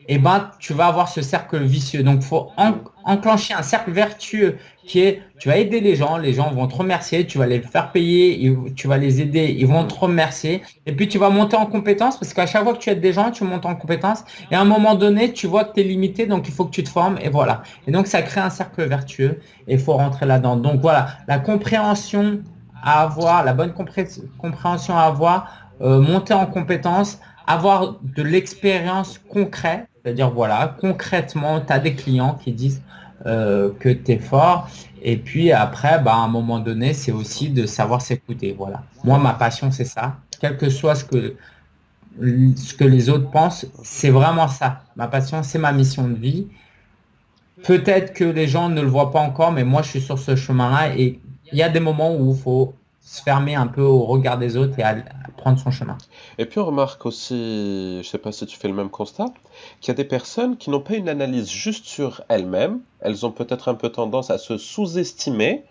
et ben tu vas avoir ce cercle vicieux. Donc, il faut enclencher un cercle vertueux qui est, tu vas aider les gens vont te remercier, tu vas les faire payer, tu vas les aider, ils vont te remercier. Et puis, tu vas monter en compétence parce qu'à chaque fois que tu aides des gens, tu montes en compétence. Et à un moment donné, tu vois que tu es limité, donc il faut que tu te formes et voilà. Et donc, ça crée un cercle vertueux et il faut rentrer là-dedans. Donc, voilà, la compréhension à avoir, la bonne compréhension à avoir, monter en compétence, avoir de l'expérience concrète, c'est-à-dire voilà, concrètement, tu as des clients qui disent que tu es fort. Et puis après, bah, à un moment donné, c'est aussi de savoir s'écouter. Voilà. Moi, ma passion, c'est ça. Quel que soit ce que les autres pensent, c'est vraiment ça. Ma passion, c'est ma mission de vie. Peut-être que les gens ne le voient pas encore, mais moi, je suis sur ce chemin-là et il y a des moments où il faut se fermer un peu au regard des autres et à prendre son chemin. Et puis on remarque aussi, je sais pas si tu fais le même constat, qu'il y a des personnes qui n'ont pas une analyse juste sur elles-mêmes. Elles ont peut-être un peu tendance à se sous-estimer,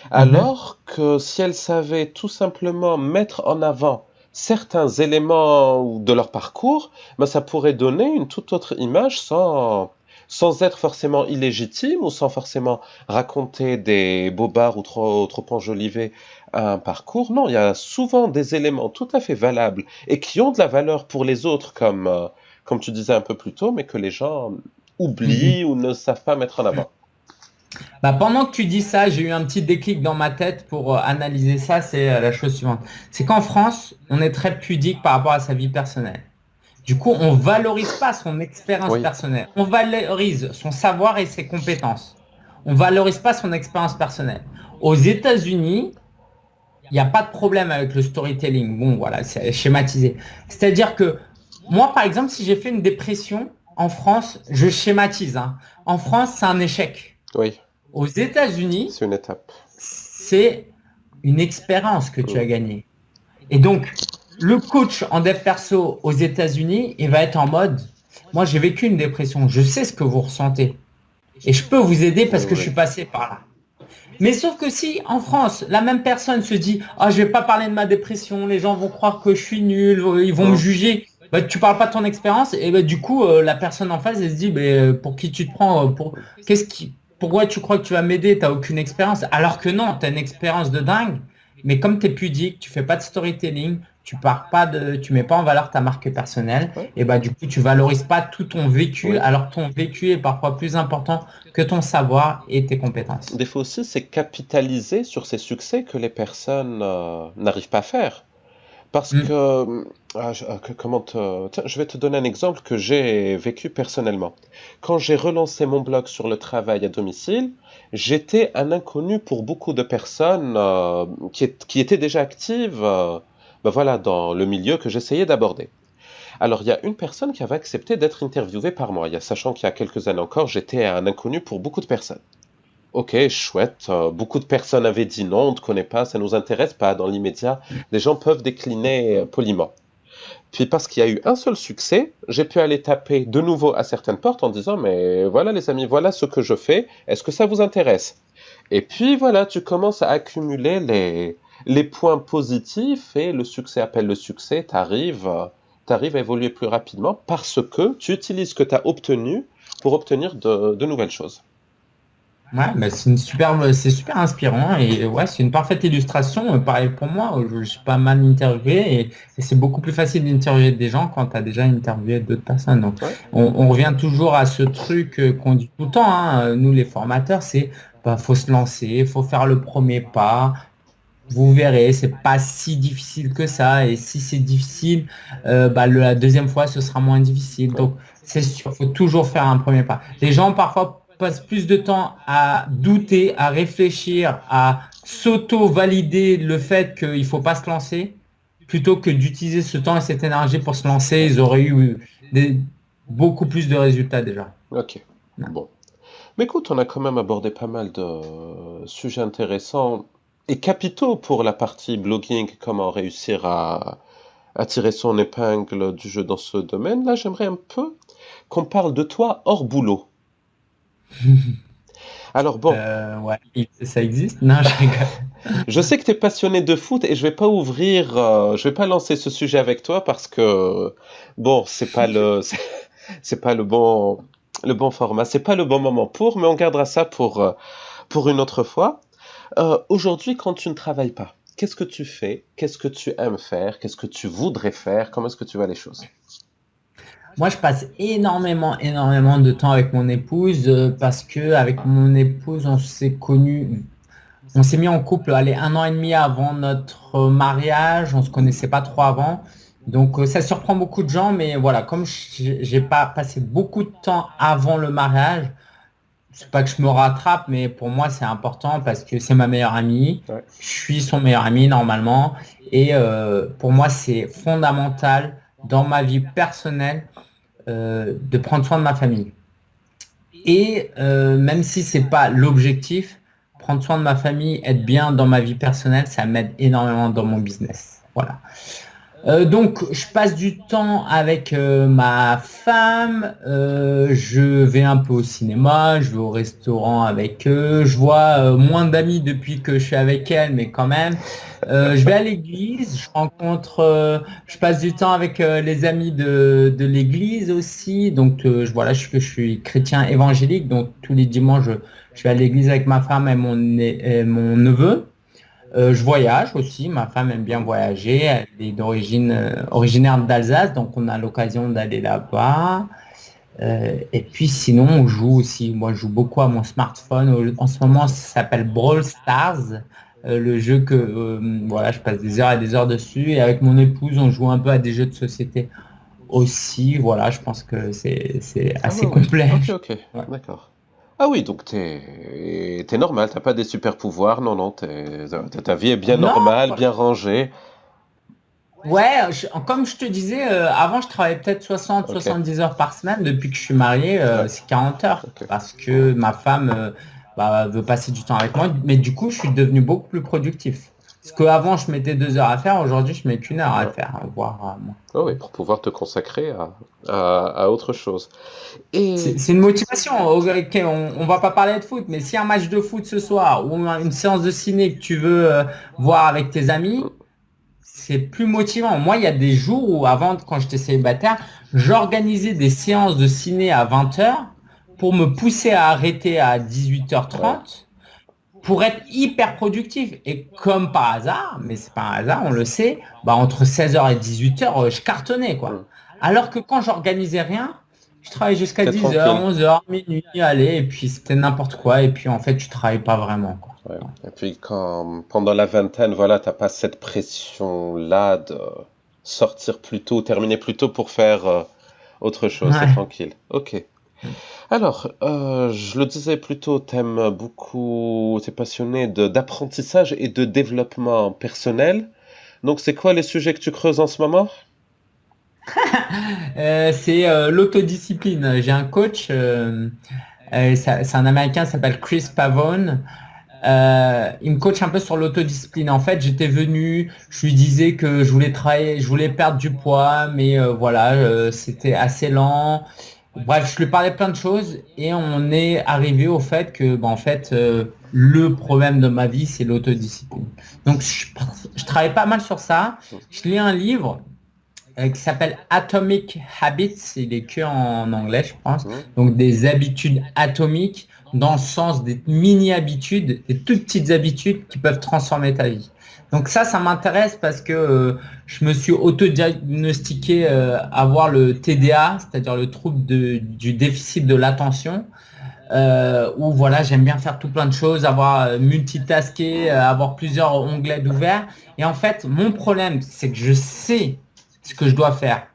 Mhm. alors que si elles savaient tout simplement mettre en avant certains éléments de leur parcours, ben ça pourrait donner une toute autre image sans être forcément illégitime ou sans forcément raconter des bobards ou trop enjoliver un parcours. Non, il y a souvent des éléments tout à fait valables et qui ont de la valeur pour les autres, comme tu disais un peu plus tôt, mais que les gens Mhm. oublient ou ne savent pas mettre en avant. Bah, pendant que tu dis ça, j'ai eu un petit déclic dans ma tête pour analyser ça. C'est la chose suivante. C'est qu'en France, on est très pudique par rapport à sa vie personnelle. Du coup, on valorise pas son expérience Oui, personnelle. On valorise son savoir et ses compétences. On valorise pas son expérience personnelle. Aux États-Unis, il n'y a pas de problème avec le storytelling. Bon, voilà, c'est schématisé. C'est-à-dire que moi, par exemple, si j'ai fait une dépression en France, je schématise, hein. En France, c'est un échec. oui, Aux États-Unis, c'est une étape. c'est une expérience que tu Mm. as gagnée. Et donc, le coach en dev perso aux États-Unis, il va être en mode, moi j'ai vécu une dépression, je sais ce que vous ressentez. Et je peux vous aider parce que je Oui, suis passé par là. Mais sauf que si en France, la même personne se dit, ah, je vais pas parler de ma dépression, les gens vont croire que je suis nul, ils vont me mm, juger. Bah, tu parles pas de ton expérience et bah, du coup, la personne en face, elle se dit, bah, pour qui tu te prends, pourquoi tu crois que tu vas m'aider? T'as aucune expérience. Alors que non, tu as une expérience de dingue. Mais comme tu es pudique, tu fais pas de storytelling, tu mets pas en valeur ta marque personnelle, ouais. et bah du coup, tu valorises pas tout ton vécu, Oui. alors que ton vécu est parfois plus important que ton savoir et tes compétences. Des fois aussi, c'est capitaliser sur ces succès que les personnes n'arrivent pas à faire. Parce que, Mm. tiens, je vais te donner un exemple que j'ai vécu personnellement. Quand j'ai relancé mon blog sur le travail à domicile, j'étais un inconnu pour beaucoup de personnes qui étaient déjà actives ben voilà, dans le milieu que j'essayais d'aborder. Alors, il y a une personne qui avait accepté d'être interviewée par moi, sachant qu'il y a quelques années encore, j'étais un inconnu pour beaucoup de personnes. Ok, chouette. Beaucoup de personnes avaient dit non, on ne te connaît pas, ça ne nous intéresse pas. Dans l'immédiat, les gens peuvent décliner poliment. Puis parce qu'il y a eu un seul succès, j'ai pu aller taper de nouveau à certaines portes en disant, mais voilà les amis, voilà ce que je fais, est-ce que ça vous intéresse? Et puis voilà, tu commences à accumuler les points positifs et le succès appelle le succès, t'arrives à évoluer plus rapidement parce que tu utilises ce que tu as obtenu pour obtenir de nouvelles choses. Ouais, bah c'est super inspirant et ouais, c'est une parfaite illustration. Pareil pour moi, je suis pas mal interviewé et c'est beaucoup plus facile d'interviewer des gens quand tu as déjà interviewé d'autres personnes. Donc, Ouais. on revient toujours à ce truc qu'on dit tout le temps, hein, nous les formateurs, c'est bah, faut se lancer, faut faire le premier pas. Vous verrez, c'est pas si difficile que ça. Et si c'est difficile, bah, la deuxième fois, ce sera moins difficile. Ouais. Donc, c'est sûr, faut toujours faire un premier pas. Les gens, parfois, passent plus de temps à douter, à réfléchir, à s'auto-valider le fait qu'il faut pas se lancer, plutôt que d'utiliser ce temps et cette énergie pour se lancer. Ouais. Ils auraient eu des- beaucoup plus de résultats déjà. Ok. Bon. Mais écoute, on a quand même abordé pas mal de sujets intéressants et capitaux pour la partie blogging, comment réussir à tirer son épingle du jeu dans ce domaine. Là, j'aimerais un peu qu'on parle de toi hors boulot. Alors bon, Ouais, ça existe? Non, je rigole. je sais que tu es passionné de foot et je vais pas lancer ce sujet avec toi parce que, bon, c'est pas le, C'est pas le bon format, c'est pas le bon moment pour, mais on gardera ça pour une autre fois. Aujourd'hui, quand tu ne travailles pas, qu'est-ce que tu fais? Qu'est-ce que tu aimes faire? Qu'est-ce que tu voudrais faire? Comment est-ce que tu vois les choses? Moi, je passe énormément de temps avec mon épouse parce que avec mon épouse, on s'est mis en couple, allez, 1 an et demi avant notre mariage. On se connaissait pas trop avant. Donc, ça surprend beaucoup de gens, mais voilà, comme j'ai pas passé beaucoup de temps avant le mariage, c'est pas que je me rattrape, mais pour moi, c'est important parce que c'est ma meilleure amie. Ouais. Je suis son meilleur ami normalement. Et pour moi, c'est fondamental dans ma vie personnelle de prendre soin de ma famille. Et même si c'est pas l'objectif, prendre soin de ma famille, être bien dans ma vie personnelle, ça m'aide énormément dans mon business. Voilà. Donc, je passe du temps avec ma femme, je vais un peu au cinéma, je vais au restaurant avec eux, je vois moins d'amis depuis que je suis avec elle, mais quand même. Je vais à l'église, je passe du temps avec les amis de l'église aussi. Donc, voilà, je suis chrétien évangélique, donc tous les dimanches, je vais à l'église avec ma femme et mon neveu. Je voyage aussi, ma femme aime bien Mhm. voyager, elle est originaire d'Alsace, donc on a l'occasion d'aller là-bas. Et puis sinon, on joue aussi, moi je joue beaucoup à mon smartphone. En ce moment, ça s'appelle Brawl Stars, le jeu que voilà, je passe des heures et des heures dessus. Et avec mon épouse, on joue un peu à des jeux de société aussi. Voilà, je pense que c'est Ah ouais, assez ouais. complet. Ok, ok, Ouais. d'accord. Ah oui, donc t'es normal, t'as pas des super pouvoirs, non, non, ta vie est bien Non, normale, bien rangée. ouais, comme je te disais, avant je travaillais peut-être Ok, 60-70 heures par semaine. Depuis que je suis marié, ouais, c'est 40 heures ok. parce que ma femme veut passer du temps avec moi. Mais du coup, je suis devenu beaucoup plus productif. Parce qu'avant, je mettais 2 heures à faire, aujourd'hui, je mets qu'une heure à le Ouais. faire, voire moins. Ah oui, pour pouvoir te consacrer à autre chose. Et C'est une motivation. Ok, on va pas parler de foot, mais si un match de foot ce soir ou une séance de ciné que tu veux voir avec tes amis, c'est plus motivant. Moi, il y a des jours où, avant, quand j'étais célibataire, j'organisais des séances de ciné à 20 heures pour me pousser à arrêter à ouais. 18h30 pour être hyper productif. Et comme par hasard, mais c'est pas un hasard, on le sait, bah, entre 16h et 18h, je cartonnais, quoi. Hmm. Alors que quand j'organisais rien, je travaillais jusqu'à T'es 10h, tranquille. 11h, minuit, allez, et puis c'était n'importe quoi. Et puis en fait, tu travailles pas vraiment, quoi. Ouais. Et puis quand pendant la vingtaine, voilà, t'as pas cette pression-là de sortir plus tôt, terminer plus tôt pour faire autre chose. T'es Ouais. tranquille. Ok. Alors, je le disais plus tôt, t'aimes beaucoup, t'es passionné d'apprentissage et de développement personnel. Donc, c'est quoi les sujets que tu creuses en ce moment? C'est l'autodiscipline. J'ai un coach, c'est un Américain, il s'appelle Chris Pavone. Il me coach un peu sur l'autodiscipline. En fait, j'étais venu, je lui disais que je voulais travailler, je voulais perdre du poids, mais voilà, c'était assez lent. Bref, je lui parlais plein de choses et on est arrivé au fait que, bah, en fait, le problème de ma vie, c'est l'autodiscipline. Donc, je travaille pas mal sur ça. Je lis un livre qui s'appelle Atomic Habits. Il est que en anglais, je pense. Hmm. Donc des habitudes atomiques dans le sens des mini-habitudes, des toutes petites habitudes qui peuvent transformer ta vie. Donc ça m'intéresse parce que je me suis auto-diagnostiqué avoir le TDA, c'est-à-dire le trouble du déficit de l'attention. Où voilà, j'aime bien faire tout plein de choses, avoir multitasker, avoir plusieurs onglets d'ouvert. Et en fait, mon problème, c'est que je sais ce que je dois faire.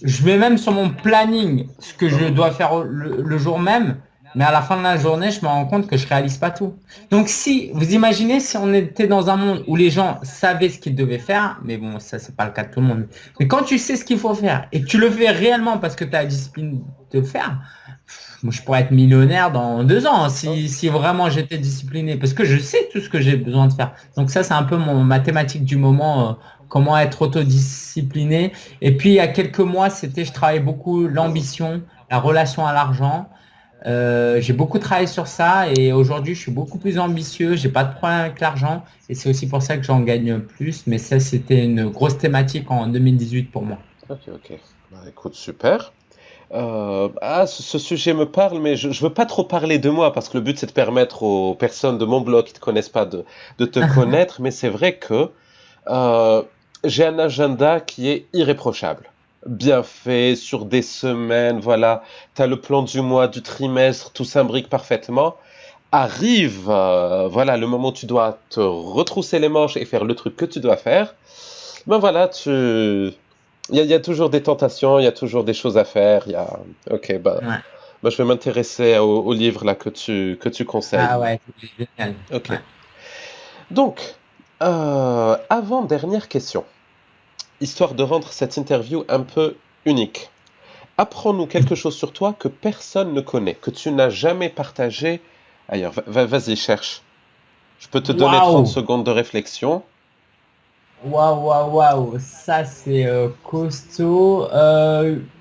Je mets même sur mon planning ce que je dois faire le jour même, mais à la fin de la journée, je me rends compte que je réalise pas tout. Donc si vous imaginez si on était dans un monde où les gens savaient ce qu'ils devaient faire, mais bon, ça c'est pas le cas de tout le monde. Mais quand tu sais ce qu'il faut faire et que tu le fais réellement parce que tu as la discipline de le faire, moi, je pourrais être millionnaire dans 2 ans hein, Ah, si vraiment j'étais discipliné, parce que je sais tout ce que j'ai besoin de faire. Donc ça, c'est un peu ma thématique du moment, comment être autodiscipliné. Et puis, il y a quelques mois, je travaillais beaucoup l'ambition, la relation à l'argent. J'ai beaucoup travaillé sur ça et aujourd'hui, je suis beaucoup plus ambitieux. J'ai pas de problème avec l'argent et c'est aussi pour ça que j'en gagne plus. Mais ça, c'était une grosse thématique en 2018 pour moi. ok, ok. Bah, écoute, super. Ce sujet me parle, mais je veux pas trop parler de moi parce que le but c'est de permettre aux personnes de mon blog qui te connaissent pas de te connaître. Mais c'est vrai que euh, j'ai un agenda qui est irréprochable. Bien fait, sur des semaines, voilà. Tu as le plan du mois, du trimestre, tout s'imbrique parfaitement. Arrive, voilà, le moment où tu dois te retrousser les manches et faire le truc que tu dois faire. Ben voilà, il y a toujours des tentations, il y a toujours des choses à faire. Ok, Ouais. je vais m'intéresser au livre là que tu conseilles. Ah ouais, c'est génial. Ok. Ouais. Donc, avant dernière question, histoire de rendre cette interview un peu unique. Apprends-nous quelque chose sur toi que personne ne connaît, que tu n'as jamais partagé ailleurs. Vas-y, cherche. Je peux te donner 30 Waouh! secondes de réflexion. Waouh, waouh, waouh! Ça, c'est costaud.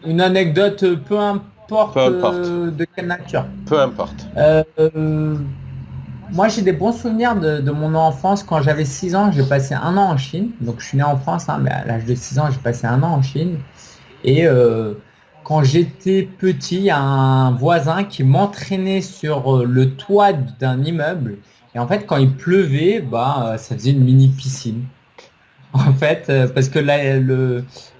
Une anecdote, peu Peu importe importe. de quelle nature. Peu importe. Euh, Moi, j'ai des bons souvenirs de mon enfance. Quand j'avais 6 ans, j'ai passé un an en Chine. Donc, je suis né en France, hein, mais à l'âge de 6 ans, j'ai passé un an en Chine. Et quand j'étais petit, il y a un voisin qui m'entraînait sur le toit d'un immeuble. Et en fait, quand il pleuvait, bah, ça faisait une mini piscine. En fait, parce que là,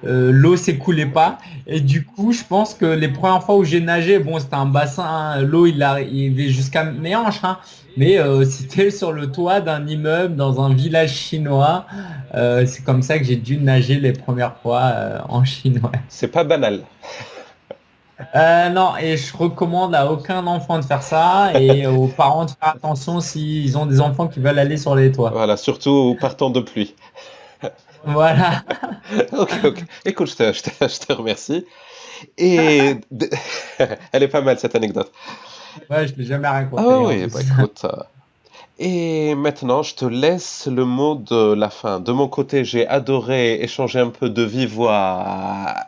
l'eau s'écoulait pas. Et du coup, je pense que les premières fois où j'ai nagé, bon, c'était un bassin, hein, l'eau, il arrivait jusqu'à mes hanches, hein, mais c'était sur le toit d'un immeuble dans un village chinois. C'est comme ça que j'ai dû nager les premières fois en Chine. Ouais. C'est pas banal. Non, et je recommande à aucun enfant de faire ça et aux parents de faire attention s'ils ont des enfants qui veulent aller sur les toits. Voilà, surtout partant de pluie. Voilà. Ok, ok. Écoute, je te remercie. Et elle est pas mal cette anecdote. Ouais, je l'ai jamais Ah raconté en oui, bah plus. écoute. Et maintenant, je te laisse le mot de la fin. De mon côté, j'ai adoré échanger un peu de vive voix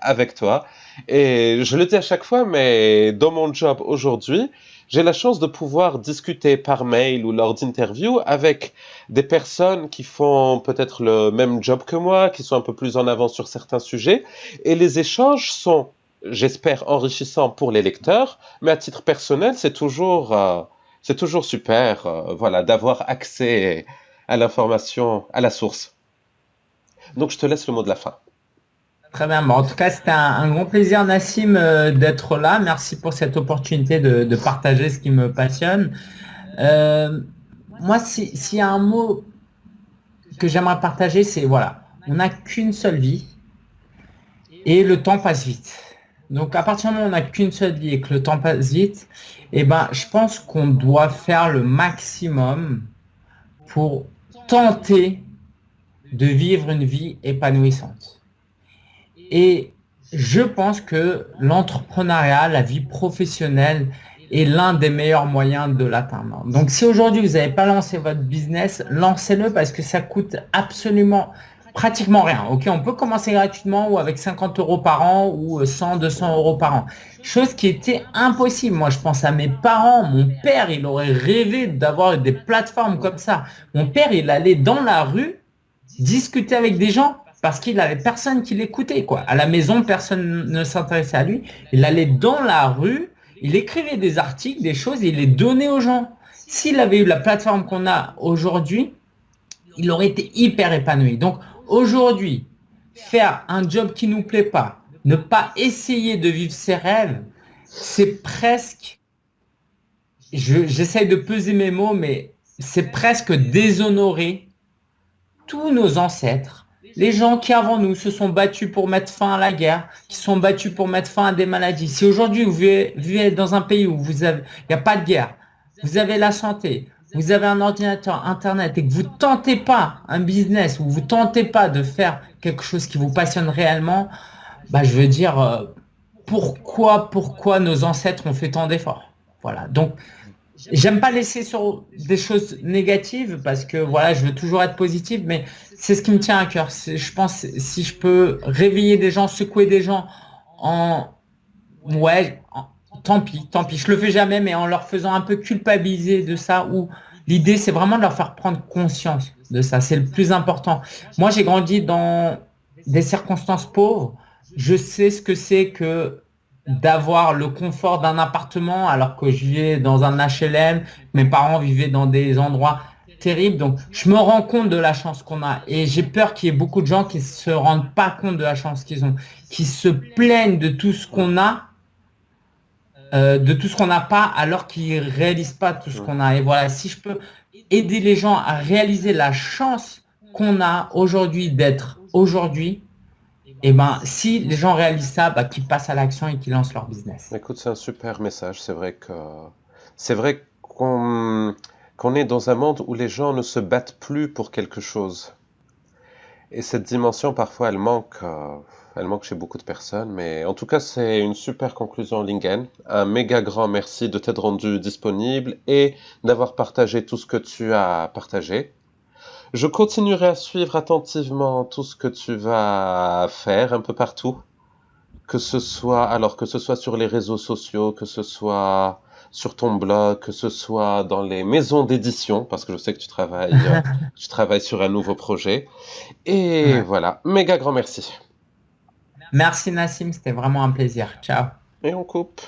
avec toi. Et je le dis à chaque fois, mais dans mon job aujourd'hui, j'ai la chance de pouvoir discuter par mail ou lors d'interviews avec des personnes qui font peut-être le même job que moi, qui sont un peu plus en avance sur certains sujets. Et les échanges sont, j'espère, enrichissants pour les lecteurs, mais à titre personnel, c'est toujours super, voilà, d'avoir accès à l'information, à la source. Donc, je te laisse le mot de la fin. Très bien. Bon, en tout cas, c'était un grand plaisir, Nassim, d'être là. Merci pour cette opportunité de partager ce qui me passionne. Euh, Moi, s'il y a un mot que j'aimerais partager, c'est voilà, on n'a qu'une seule vie et le temps passe vite. Donc, à partir du moment où on n'a qu'une seule vie et que le temps passe vite, eh ben, je pense qu'on doit faire le maximum pour tenter de vivre une vie épanouissante. Et je pense que l'entrepreneuriat, la vie professionnelle est l'un des meilleurs moyens de l'atteindre. Donc si aujourd'hui vous n'avez pas lancé votre business, lancez-le parce que ça coûte absolument pratiquement rien. Ok, on peut commencer gratuitement ou avec 50 euros par an ou 100, 200 euros par an. Chose qui était impossible. Moi, je pense à mes parents. Mon père, il aurait rêvé d'avoir des plateformes comme ça. Mon père, il allait dans la rue discuter avec des gens parce qu'il avait personne qui l'écoutait, quoi. À la maison, personne ne s'intéressait à lui. Il allait dans la rue, il écrivait des articles, des choses, et il les donnait aux gens. S'il avait eu la plateforme qu'on a aujourd'hui, il aurait été hyper épanoui. Donc aujourd'hui, faire un job qui nous plaît pas, ne pas essayer de vivre ses rêves, c'est presque, j'essaye de peser mes mots, mais c'est presque déshonorer tous nos ancêtres, les gens qui avant nous se sont battus pour mettre fin à la guerre, qui se sont battus pour mettre fin à des maladies. Si aujourd'hui vous vivez dans un pays où il n'y a pas de guerre, vous avez la santé, vous avez un ordinateur, Internet, et que vous ne tentez pas un business, ou vous ne tentez pas de faire quelque chose qui vous passionne réellement, bah, je veux dire, pourquoi nos ancêtres ont fait tant d'efforts? Voilà. Donc, j'aime pas laisser sur des choses négatives parce que voilà, je veux toujours être positif, mais c'est ce qui me tient à cœur. Je pense si je peux réveiller des gens, secouer des gens en ouais, tant pis, je le fais jamais, mais en leur faisant un peu culpabiliser de ça, ou l'idée c'est vraiment de leur faire prendre conscience de ça. C'est le plus important. Moi, j'ai grandi dans des circonstances pauvres. Je sais ce que c'est que d'avoir le confort d'un appartement alors que je vivais dans un HLM, mes parents vivaient dans des endroits terribles. Donc, je me rends compte de la chance qu'on a et j'ai peur qu'il y ait beaucoup de gens qui se rendent pas compte de la chance qu'ils ont, qui se plaignent de tout ce qu'on a, de tout ce qu'on n'a pas alors qu'ils réalisent pas tout ce qu'on a. Et voilà, si je peux aider les gens à réaliser la chance qu'on a aujourd'hui d'être aujourd'hui, et ben, si les gens réalisent ça, bah, qu'ils passent à l'action et qu'ils lancent leur business. Écoute, c'est un super message. C'est vrai qu'on est dans un monde où les gens ne se battent plus pour quelque chose. Et cette dimension, parfois, elle manque chez beaucoup de personnes. Mais en tout cas, c'est une super conclusion, Lingen. Un méga grand merci de t'être rendu disponible et d'avoir partagé tout ce que tu as partagé. Je continuerai à suivre attentivement tout ce que tu vas faire un peu partout. Que ce soit sur les réseaux sociaux, que ce soit sur ton blog, que ce soit dans les maisons d'édition, parce que je sais que tu travailles sur un nouveau projet. Et Ouais. voilà, méga grand merci. Merci Nassim, c'était vraiment un plaisir. Ciao. Et on coupe.